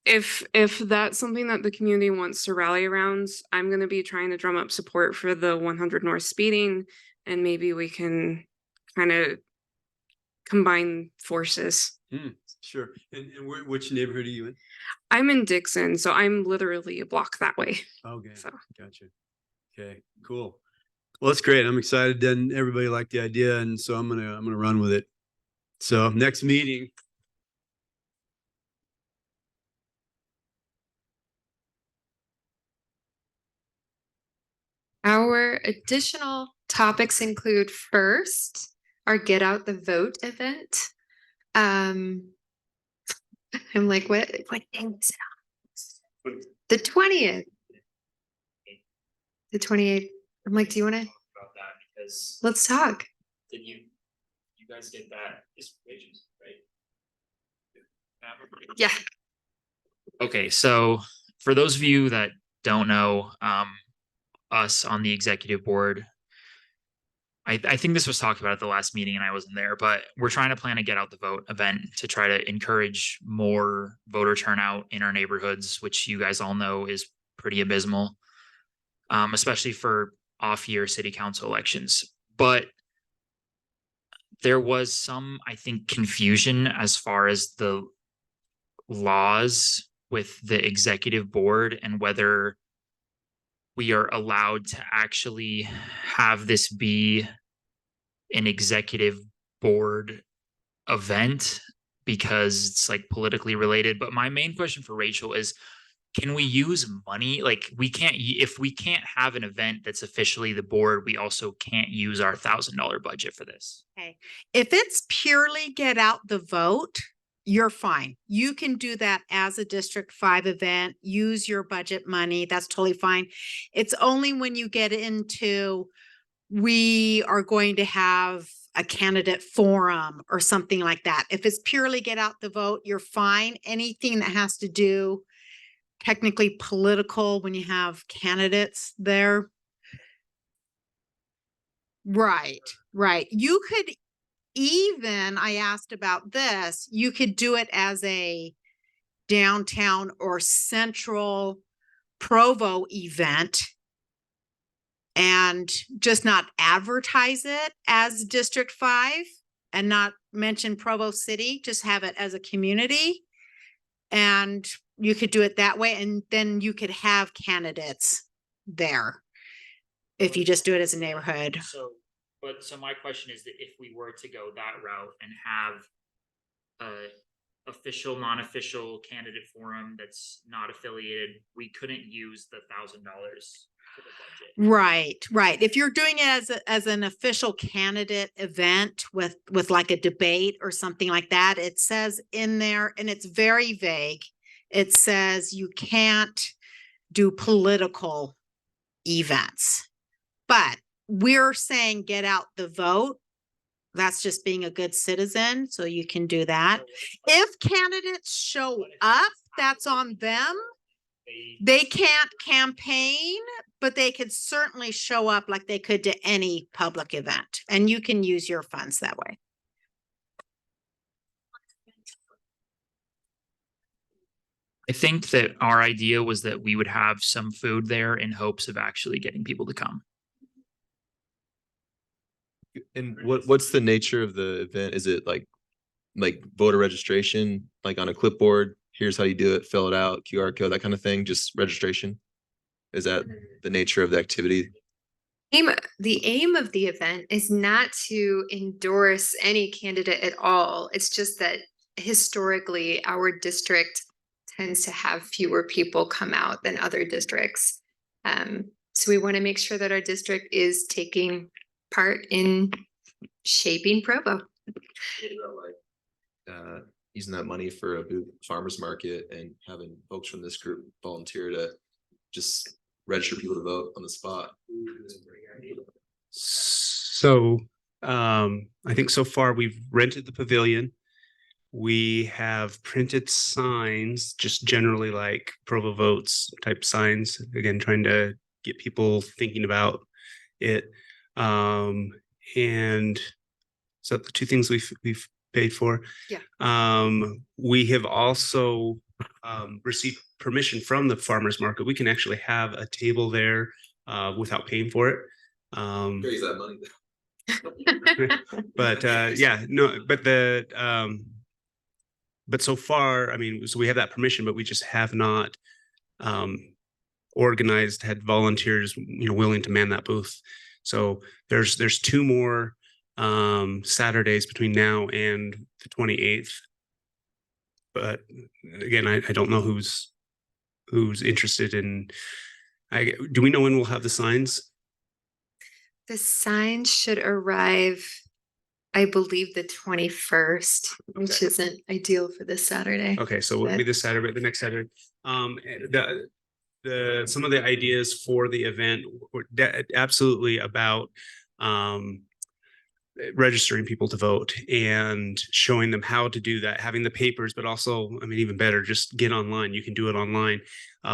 if that's something that the community wants to rally around, I'm going to be trying to drum up support for the 100 North speeding, and maybe we can kind of combine forces. Sure. And which neighborhood are you in? I'm in Dixon, so I'm literally a block that way. Okay. So Gotcha. Okay, cool. Well, that's great. I'm excited. Then everybody liked the idea, and so I'm gonna run with it. So next meeting, Our additional topics include first, our Get Out the Vote event. I'm like, what day is it on? The 20th. The 28th. I'm like, do you want to? About that because Let's talk. did you guys get that wages, right? Yeah. Okay, so for those of you that don't know, us on the executive board, I think this was talked about at the last meeting and I wasn't there, but we're trying to plan a Get Out the Vote event to try to encourage more voter turnout in our neighborhoods, which you guys all know is pretty abysmal, especially for off-year city council elections. But there was some, I think, confusion as far as the laws with the executive board and whether we are allowed to actually have this be an executive board event because it's like politically related. But my main question for Rachel is, can we use money? Like we can't, if we can't have an event that's officially the board, we also can't use our $1,000 budget for this. Okay. If it's purely Get Out the Vote, you're fine. You can do that as a District 5 event, use your budget money. That's totally fine. It's only when you get into, we are going to have a candidate forum or something like that. If it's purely Get Out the Vote, you're fine. Anything that has to do technically political when you have candidates there. Right, right. You could even, I asked about this, you could do it as a downtown or central Provo event and just not advertise it as District 5 and not mention Provo City, just have it as a community. And you could do it that way. And then you could have candidates there if you just do it as a neighborhood. So my question is that if we were to go that route and have a official, non-official candidate forum that's not affiliated, we couldn't use the $1,000 for the budget. Right, right. If you're doing it as an official candidate event with like a debate or something like that, it says in there, and it's very vague. It says you can't do political events, but we're saying Get Out the Vote. That's just being a good citizen. So you can do that. If candidates show up, that's on them. They can't campaign, but they could certainly show up like they could to any public event, and you can use your funds that way. I think that our idea was that we would have some food there in hopes of actually getting people to come. And what's the nature of the event? Is it like voter registration, like on a clipboard? Here's how you do it, fill it out, QR code, that kind of thing, just registration? Is that the nature of the activity? The aim of the event is not to endorse any candidate at all. It's just that historically our district tends to have fewer people come out than other districts. So we want to make sure that our district is taking part in shaping Provo. Using that money for a farmer's market and having folks from this group volunteer to just register people to vote on the spot. So I think so far we've rented the pavilion. We have printed signs, just generally like Provo Votes type signs, again, trying to get people thinking about it. And so the two things we've paid for. Yeah. We have also received permission from the farmers market. We can actually have a table there without paying for it. Raise that money. But but so far, I mean, so we have that permission, but we just have not had volunteers, willing to man that booth. So there's 2 more Saturdays between now and the 28th. But again, I don't know who's interested in. Do we know when we'll have the signs? The sign should arrive, I believe, the 21st, which Okay. isn't ideal for this Saturday. Okay, so it'll be but- this Saturday, the next Saturday. Some of the ideas for the event were absolutely about registering people to vote and showing them how to do that, having the papers, but also, I mean, even better, just get online. You can do it online.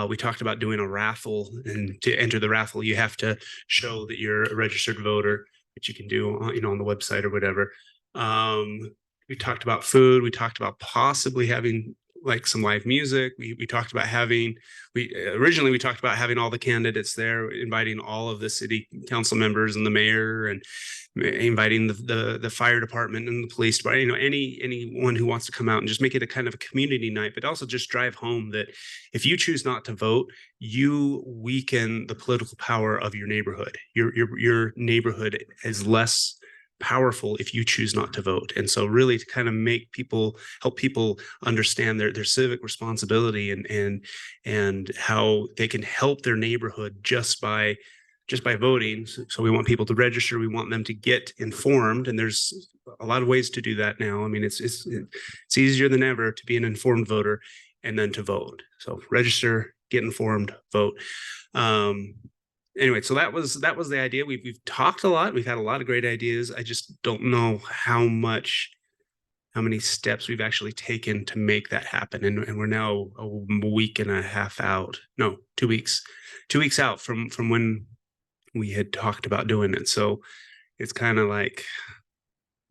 We talked about doing a raffle, and to enter the raffle, you have to show that you're a registered voter, which you can do, on the website or whatever. We talked about food. We talked about possibly having like some live music. We talked about having, originally we talked about having all the candidates there, inviting all of the city council members and the mayor, and inviting the fire department and the police department, anyone who wants to come out, and just make it a kind of a community night, but also just drive home that if you choose not to vote, you weaken the political power of your neighborhood. Your neighborhood is less powerful if you choose not to vote. And so really to kind of help people understand their civic responsibility and how they can help their neighborhood just by voting. So we want people to register. We want them to get informed. And there's a lot of ways to do that now. I mean, it's easier than ever to be an informed voter and then to vote. So register, get informed, vote. Anyway, so that was the idea. We've talked a lot. We've had a lot of great ideas. I just don't know how many steps we've actually taken to make that happen. And we're now a week and a half out. No, 2 weeks. 2 weeks out from when we had talked about doing it. So it's kind of like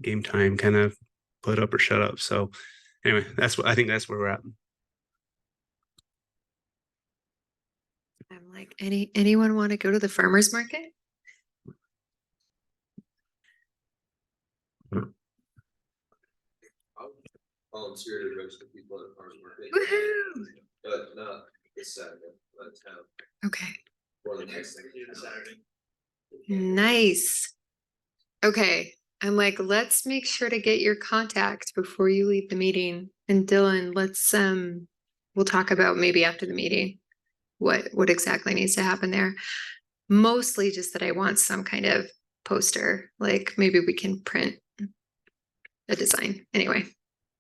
game time, kind of put up or shut up. So anyway, I think that's where we're at. I'm like, anyone want to go to the farmer's market? Volunteer to register people at the farmers market. Woohoo! But not this Saturday, but Okay, for the next Saturday. nice. Okay, I'm like, let's make sure to get your contact before you leave the meeting. And Dylan, we'll talk about maybe after the meeting what exactly needs to happen there. Mostly just that I want some kind of poster, like maybe we can print a design. Anyway,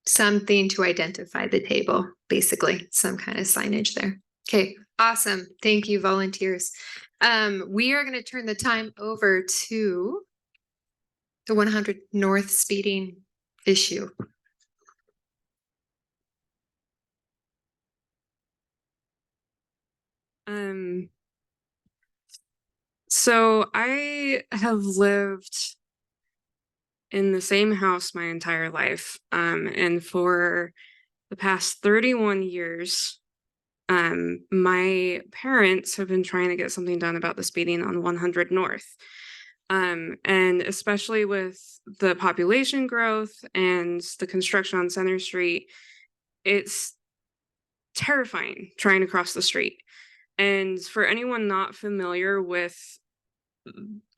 something to identify the table, basically, some kind of signage there. Okay, awesome. Thank you, volunteers. We are going to turn the time over to the 100 North speeding issue. So I have lived in the same house my entire life. And for the past 31 years, my parents have been trying to get something done about the speeding on 100 North. And especially with the population growth and the construction on Center Street, it's terrifying trying to cross the street. And for anyone not familiar with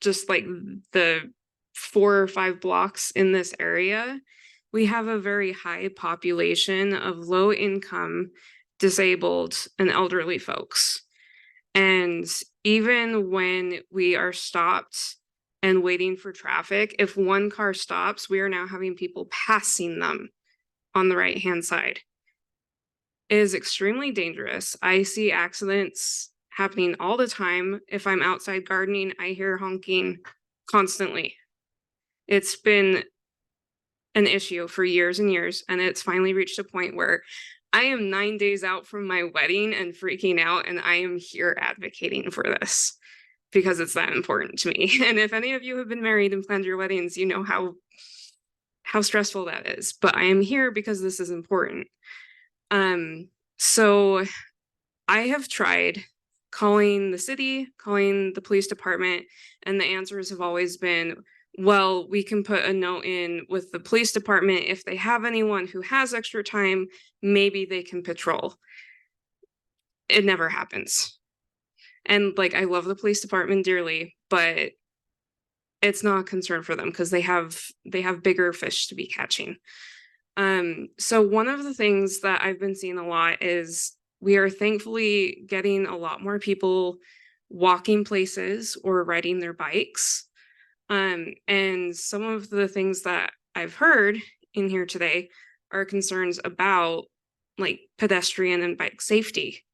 just like the 4 or 5 blocks in this area, we have a very high population of low income, disabled, and elderly folks. And even when we are stopped and waiting for traffic, if one car stops, we are now having people passing them on the right-hand side. It is extremely dangerous. I see accidents happening all the time. If I'm outside gardening, I hear honking constantly. It's been an issue for years and years, and it's finally reached a point where I am 9 days out from my wedding and freaking out, and I am here advocating for this because it's that important to me. And if any of you have been married and planned your weddings, you know how stressful that is. But I am here because this is important. So I have tried calling the city, calling the police department, and the answers have always been, well, we can put a note in with the police department. If they have anyone who has extra time, maybe they can patrol. It never happens. And like, I love the police department dearly, but it's not a concern for them because they have bigger fish to be catching. So one of the things that I've been seeing a lot is we are thankfully getting a lot more people walking places or riding their bikes. And some of the things that I've heard in here today are concerns about like pedestrian and bike safety.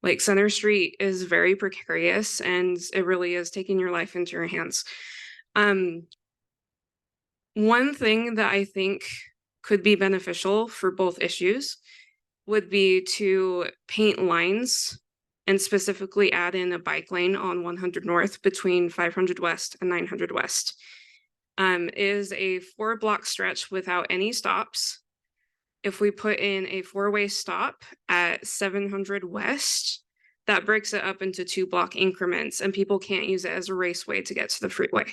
Like Center Street is very precarious and it really is taking your life into your hands. One thing that I think could be beneficial for both issues would be to paint lines and specifically add in a bike lane on 100 North between 500 West and 900 West. Is a 4-block stretch without any stops. If we put in a 4-way stop at 700 West, that breaks it up into 2-block increments and people can't use it as a raceway to get to the freeway.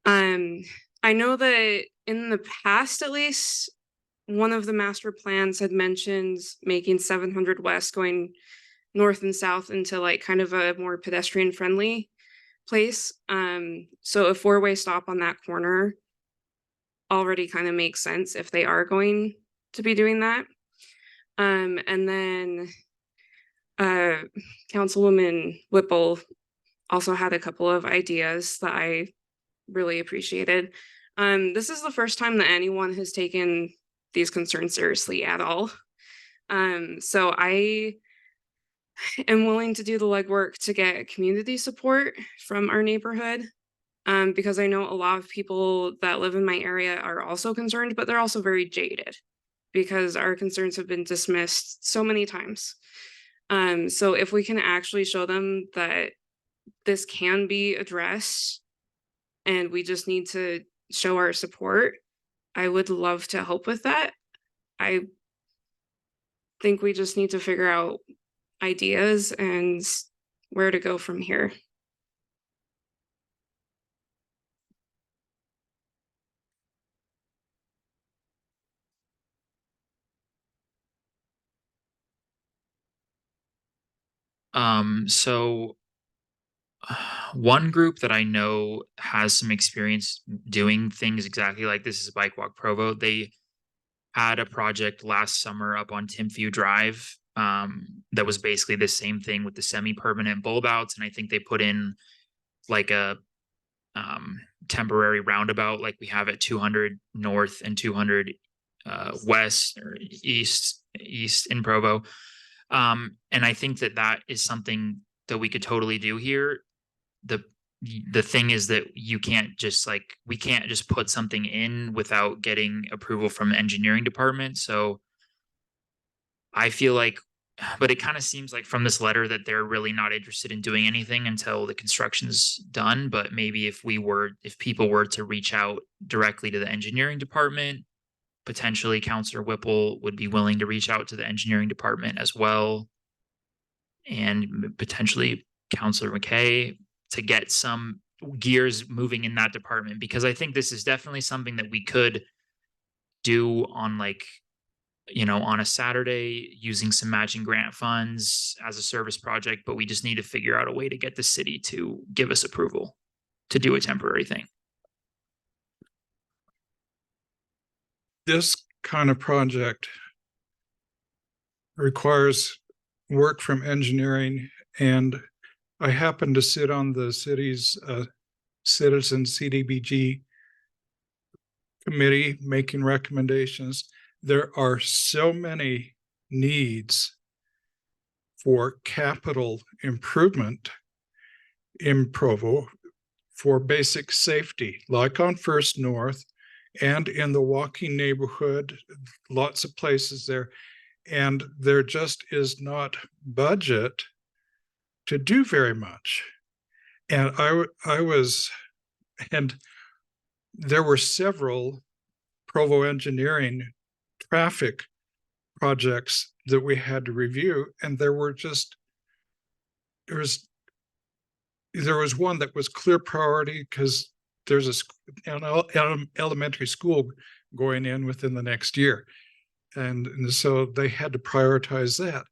I know that in the past, at least, one of the master plans had mentioned making 700 West going north and south into like kind of a more pedestrian friendly place. So a 4-way stop on that corner already kind of makes sense if they are going to be doing that. And then Councilwoman Whipple also had a couple of ideas that I really appreciated. This is the first time that anyone has taken these concerns seriously at all. So I am willing to do the legwork to get community support from our neighborhood, because I know a lot of people that live in my area are also concerned, but they're also very jaded because our concerns have been dismissed so many times. So if we can actually show them that this can be addressed and we just need to show our support, I would love to help with that. I think we just need to figure out ideas and where to go from here. So one group that I know has some experience doing things exactly like this is Bike Walk Provo. They had a project last summer up on Timp Drive that was basically the same thing with the semi-permanent bulb outs. And I think they put in like a temporary roundabout like we have at 200 North and 200 West or East in Provo. And I think that that is something that we could totally do here. The thing is that you can't just like, we can't just put something in without getting approval from the engineering department. So I feel like, but it kind of seems like from this letter that they're really not interested in doing anything until the construction's done. But maybe if people were to reach out directly to the engineering department, potentially Councilor Whipple would be willing to reach out to the engineering department as well. And potentially Councilor McKay to get some gears moving in that department, because I think this is definitely something that we could do on like, you know, on a Saturday using some matching grant funds as a service project, but we just need to figure out a way to get the city to give us approval to do a temporary thing. This kind of project requires work from engineering, and I happen to sit on the city's citizen CDBG committee making recommendations. There are so many needs for capital improvement in Provo for basic safety, like on First North and in the Joaquin neighborhood, lots of places there. And there just is not budget to do very much. And and there were several Provo engineering traffic projects that we had to review. And there was one that was clear priority because there's an elementary school going in within the next year. And so they had to prioritize that.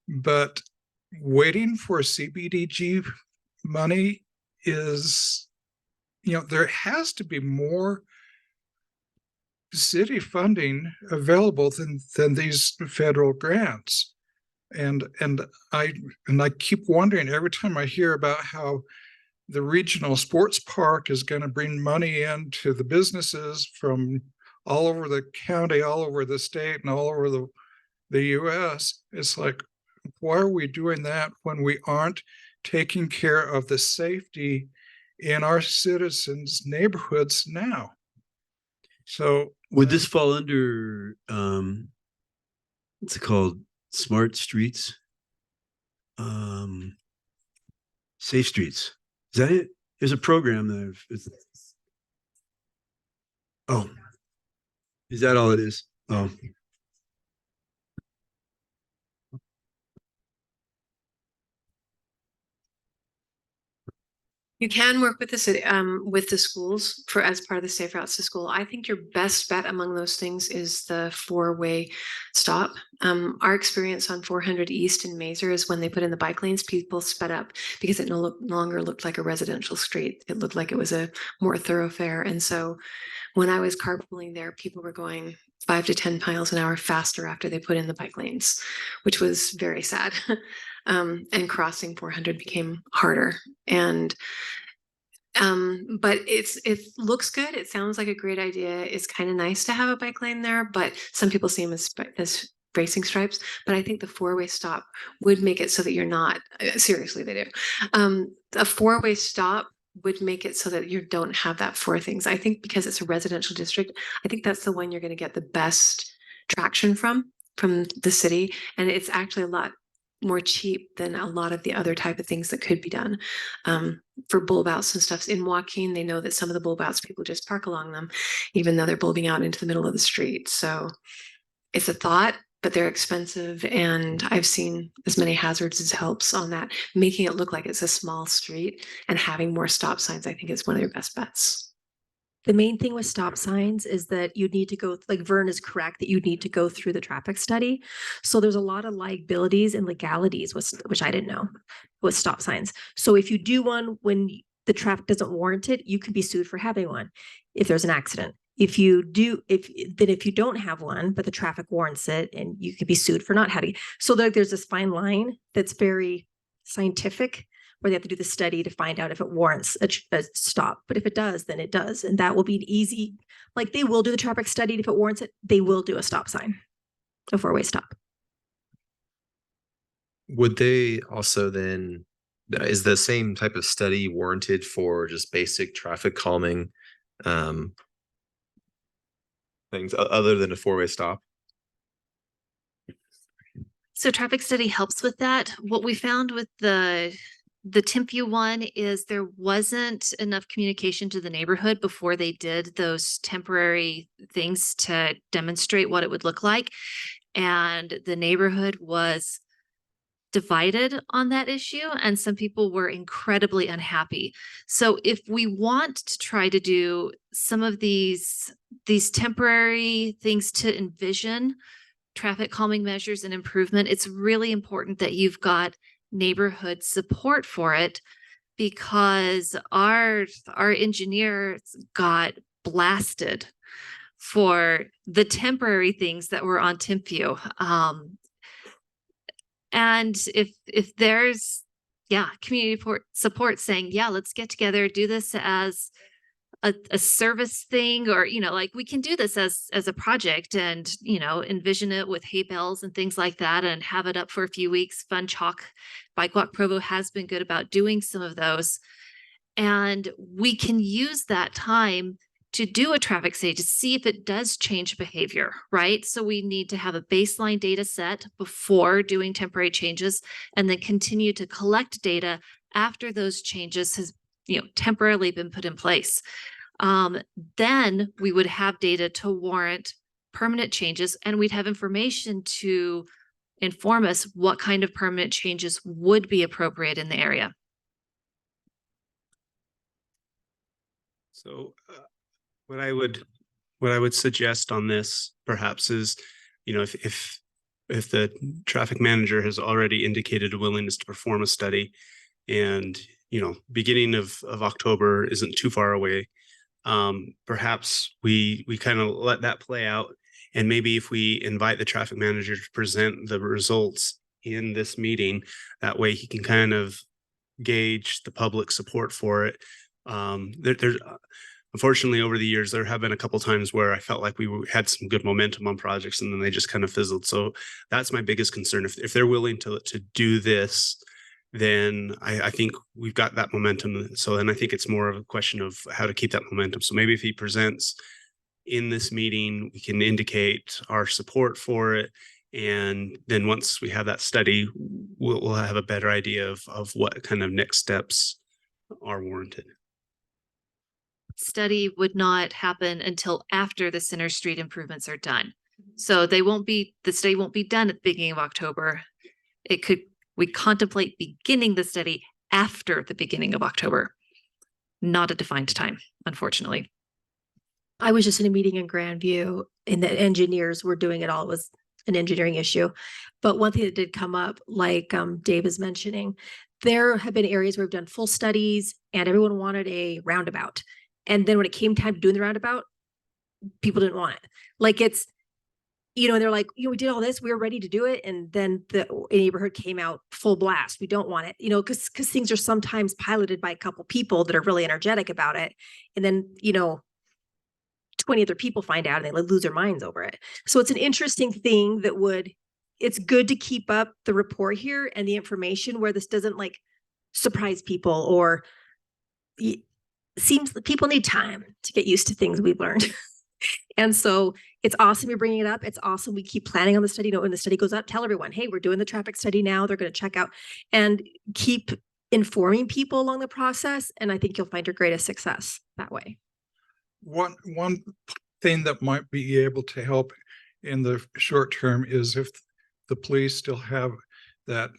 But waiting for CBDG money is, you know, there has to be more city funding available than these federal grants. And I keep wondering every time I hear about how the regional sports park is going to bring money into the businesses from all over the county, all over the state, and all over the US. It's like, why are we doing that when we aren't taking care of the safety in our citizens' neighborhoods now? So would this fall under what's it called? Smart streets? Safe streets. Is that it? There's a program that oh, is that all it is? Oh. You can work with the city, with the schools for as part of the Safe Routes to School. I think your best bet among those things is the 4-way stop. Our experience on 400 East in Maeser is when they put in the bike lanes, people sped up because it no longer looked like a residential street. It looked like it was a more thoroughfare. And so when I was carpooling there, people were going 5 to 10 miles an hour faster after they put in the bike lanes, which was very sad. And crossing 400 became harder. And but it looks good. It sounds like a great idea. It's kind of nice to have a bike lane there, but some people see them as racing stripes. But I think the 4-way stop would make it so that you're not, seriously, they do. A 4-way stop would make it so that you don't have that 4 things. I think because it's a residential district, I think that's the one you're going to get the best traction from the city. And it's actually a lot more cheap than a lot of the other type of things that could be done for bulb outs and stuff. In Joaquin, they know that some of the bulb outs, people just park along them, even though they're bulbing out into the middle of the street. So it's a thought, but they're expensive. And I've seen as many hazards as helps on that. Making it look like it's a small street and having more stop signs, I think is one of your best bets. The main thing with stop signs is that you need to go, like Vern is correct, that you need to go through the traffic study. So there's a lot of liabilities and legalities, which I didn't know, with stop signs. So if you do one when the traffic doesn't warrant it, you can be sued for having one if there's an accident. If you don't have one, but the traffic warrants it, and you could be sued for not having. So there's this fine line that's very scientific, where they have to do the study to find out if it warrants a stop. But if it does, then it does. And that will be easy. Like they will do the traffic study. If it warrants it, they will do a stop sign, a 4-way stop. Would they also then, is the same type of study warranted for just basic traffic calming things other than a 4-way stop? So traffic study helps with that. What we found with the Timp one is there wasn't enough communication to the neighborhood before they did those temporary things to demonstrate what it would look like. And the neighborhood was divided on that issue, and some people were incredibly unhappy. So if we want to try to do some of these temporary things to envision traffic calming measures and improvement, it's really important that you've got neighborhood support for it, because our engineers got blasted for the temporary things that were on Timp. And if there's community support saying, yeah, let's get together, do this as a service thing, or like we can do this as a project, and envision it with hay bales and things like that, and have it up for a few weeks. Fun Chalk Bike Walk Provo has been good about doing some of those, and we can use that time to do a traffic study to see if it does change behavior, right? So we need to have a baseline data set before doing temporary changes, and then continue to collect data after those changes has temporarily been put in place. Then we would have data to warrant permanent changes, and we'd have information to inform us what kind of permanent changes would be appropriate in the area. So what I would suggest on this perhaps is, if the traffic manager has already indicated a willingness to perform a study, and beginning of October isn't too far away, perhaps we kind of let that play out, and maybe if we invite the traffic manager to present the results in this meeting, that way he can kind of gauge the public support for it. There's unfortunately over the years, there have been a couple times where I felt like had some good momentum on projects and then they just kind of fizzled. So that's my biggest concern. If they're willing to do this, then I think we've got that momentum. So then I think it's more of a question of how to keep that momentum. So maybe if he presents in this meeting, we can indicate our support for it. And then once we have that study, we'll have a better idea of what kind of next steps are warranted. Study would not happen until after the Center Street improvements are done. So the study won't be done at the beginning of October. We contemplate beginning the study after the beginning of October, not a defined time, unfortunately. I was just in a meeting in Grandview and the engineers were doing it all. It was an engineering issue. But one thing that did come up, like Dave is mentioning, there have been areas where we've done full studies and everyone wanted a roundabout. And then when it came time to doing the roundabout, people didn't want it. Like it's, they're like, we did all this, we were ready to do it. And then the neighborhood came out full blast. We don't want it, because things are sometimes piloted by a couple people that are really energetic about it. And then, 20 other people find out and they lose their minds over it. So it's an interesting thing it's good to keep up the rapport here and the information where this doesn't like surprise people or seems that people need time to get used to things we've learned. And so it's awesome you're bringing it up. It's awesome we keep planning on the study. When the study goes up, tell everyone, hey, we're doing the traffic study now. They're going to check out and keep informing people along the process. And I think you'll find your greatest success that way. One thing that might be able to help in the short term is if the police still have that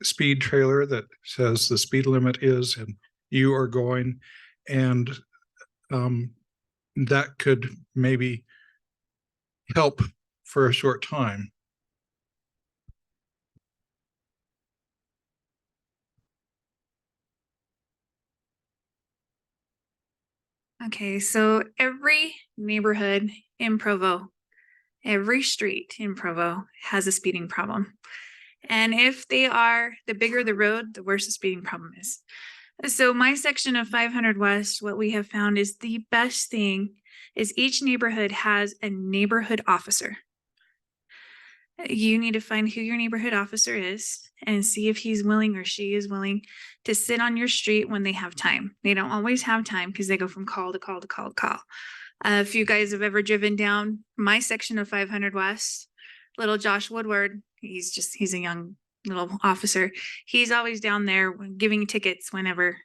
speed trailer that says the speed limit is and you are going, and that could maybe help for a short time. Okay, so every neighborhood in Provo, every street in Provo has a speeding problem. And if the bigger the road, the worse the speeding problem is. So my section of 500 West, what we have found is the best thing is each neighborhood has a neighborhood officer. You need to find who your neighborhood officer is and see if he's willing or she is willing to sit on your street when they have time. They don't always have time because they go from call to call to call to call. If you guys have ever driven down my section of 500 West, little Josh Woodward, he's a young little officer. He's always down there giving tickets whenever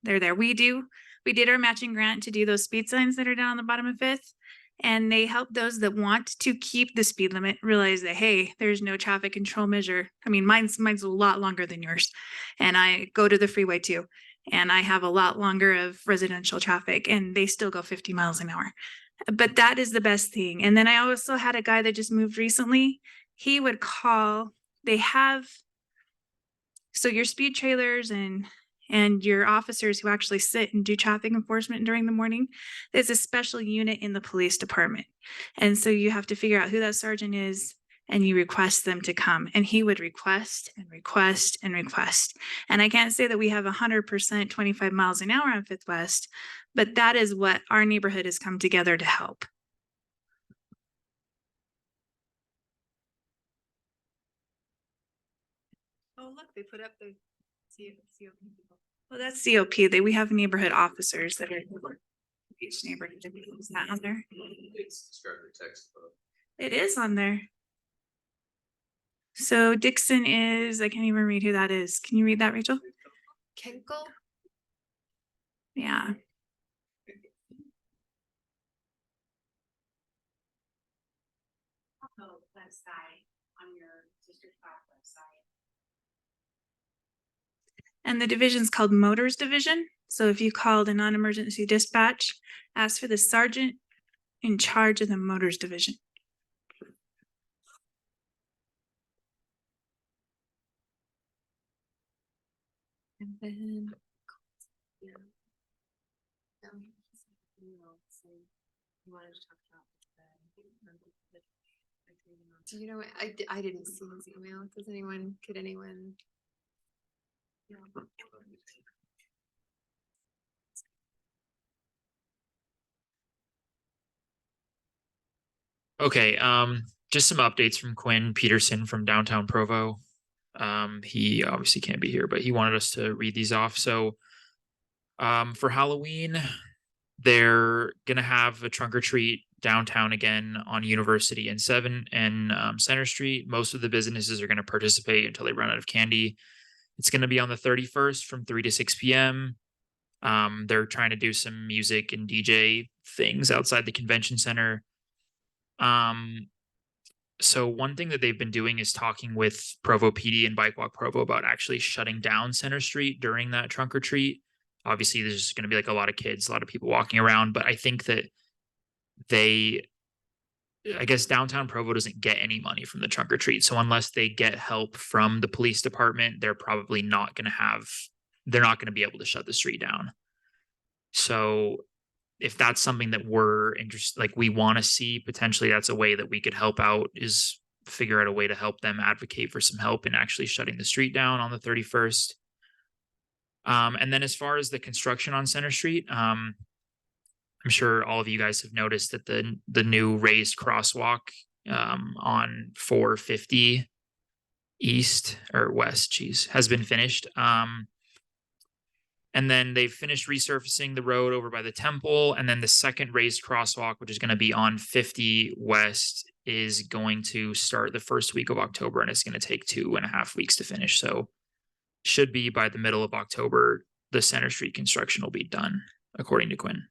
they're there. We did our matching grant to do those speed signs that are down on the bottom of 5th. And they help those that want to keep the speed limit realize that, hey, there's no traffic control measure. I mean, mine's a lot longer than yours. And I go to the freeway too. And I have a lot longer of residential traffic and they still go 50 miles an hour. But that is the best thing. And then I also had a guy that just moved recently. He would call, so your speed trailers and your officers who actually sit and do traffic enforcement during the morning, there's a special unit in the police department. And so you have to figure out who that sergeant is and you request them to come. And he would request and request and request. And I can't say that we have 100% 25 miles an hour on 5th West, but that is what our neighborhood has come together to help. Oh, look, they put up the COP people. Well, that's COP. We have neighborhood officers that are each neighborhood. Is that on there? It is on there. So Dixon is, I can't even read who that is. Can you read that, Rachel? Kenkel? Yeah. Website on your District 5 website. And the division's called Motors Division. So if you called a non-emergency dispatch, ask for the sergeant in charge of the Motors Division. And then do you know what? I didn't see his email. Could anyone? Okay, just some updates from Quinn Peterson from downtown Provo. He obviously can't be here, but he wanted us to read these off. So, for Halloween, they're gonna have a trunk or treat downtown again on University and 7 and Center Street. Most of the businesses are gonna participate until they run out of candy. It's gonna be on the 31st from 3 to 6 p.m. They're trying to do some music and DJ things outside the convention center. So one thing that they've been doing is talking with Provo PD and Bike Walk Provo about actually shutting down Center Street during that trunk or treat. Obviously, there's going to be like a lot of kids, a lot of people walking around, but I think that I guess downtown Provo doesn't get any money from the trunk or treat. So unless they get help from the police department, they're probably not going to they're not going to be able to shut the street down. So if that's something that we're interested, like we want to see, potentially that's a way that we could help out, is figure out a way to help them advocate for some help in actually shutting the street down on the 31st. And then as far as the construction on Center Street, I'm sure all of you guys have noticed that the new raised crosswalk on 450 east or west, has been finished. And then they've finished resurfacing the road over by the temple. And then the second raised crosswalk, which is going to be on 50 west, is going to start the first week of October, and it's going to take 2.5 weeks to finish. So should be by the middle of October, the Center Street construction will be done, according to Quinn.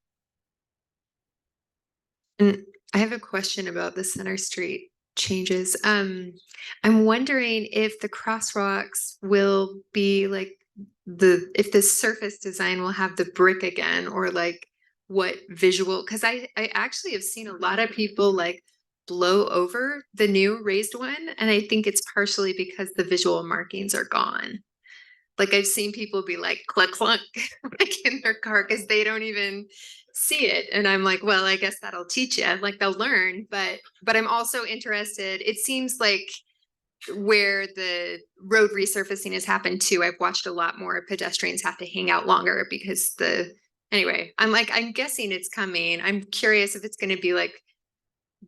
And I have a question about the Center Street changes. I'm wondering if the crosswalks will be like if the surface design will have the brick again, or like what visual, because I actually have seen a lot of people like blow over the new raised one, and I think it's partially because the visual markings are gone. Like I've seen people be like cluck clunk like in their car because they don't even see it, and I'm like, well, I guess that'll teach you, like they'll learn. But I'm also interested. It seems like where the road resurfacing has happened too, I've watched a lot more pedestrians have to hang out longer because anyway, I'm guessing it's coming. I'm curious if it's going to be like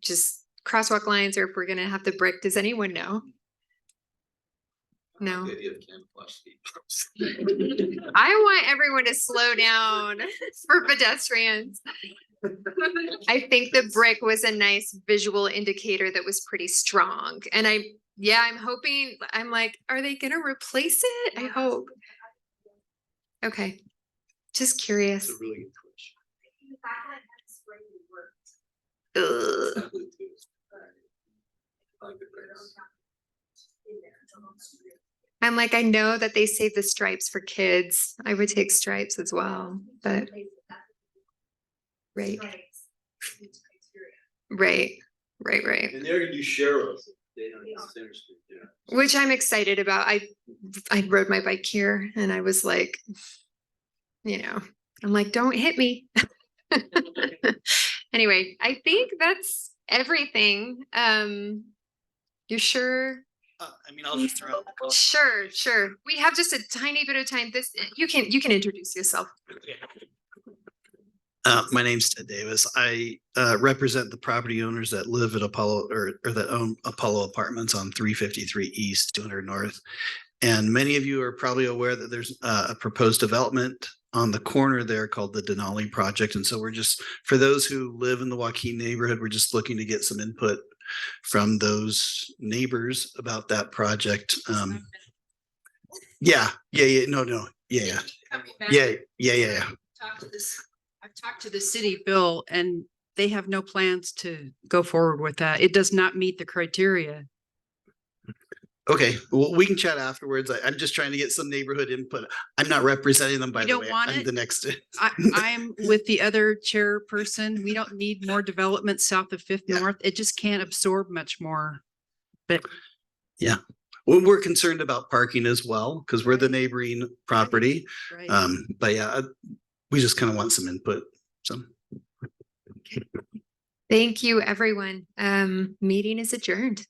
just crosswalk lines, or if we're going to have the brick. Does anyone know? No. I want everyone to slow down for pedestrians. I think the brick was a nice visual indicator that was pretty strong. And I'm hoping, I'm like, are they going to replace it? I hope. Okay. Just curious. That's a really good question. I'm like, I know that they save the stripes for kids. I would take stripes as well, but right. Right. And they're gonna do Sherrill's. They don't need Center Street, yeah. Which I'm excited about. I rode my bike here and I was like, I'm like, don't hit me. Anyway, I think that's everything. You're sure? I'll just throw out. Sure. We have just a tiny bit of time. You can introduce yourself. My name's Ted Davis. I represent the property owners that live at Apollo or that own Apollo Apartments on 353 East, 200 North. And many of you are probably aware that there's a proposed development on the corner there called the Denali Project. And so for those who live in the Joaquin neighborhood, we're just looking to get some input from those neighbors about that project. Yeah. I've talked to the city, Bill, and they have no plans to go forward with that. It does not meet the criteria. Okay, well, we can chat afterwards. I'm just trying to get some neighborhood input. I'm not representing them, by the way. I'm the next. I'm with the other chairperson. We don't need more development south of Fifth North. It just can't absorb much more. But yeah, well, we're concerned about parking as well because we're the neighboring property. Right. But yeah, we just kind of want some input. So. Thank you, everyone. Meeting is adjourned.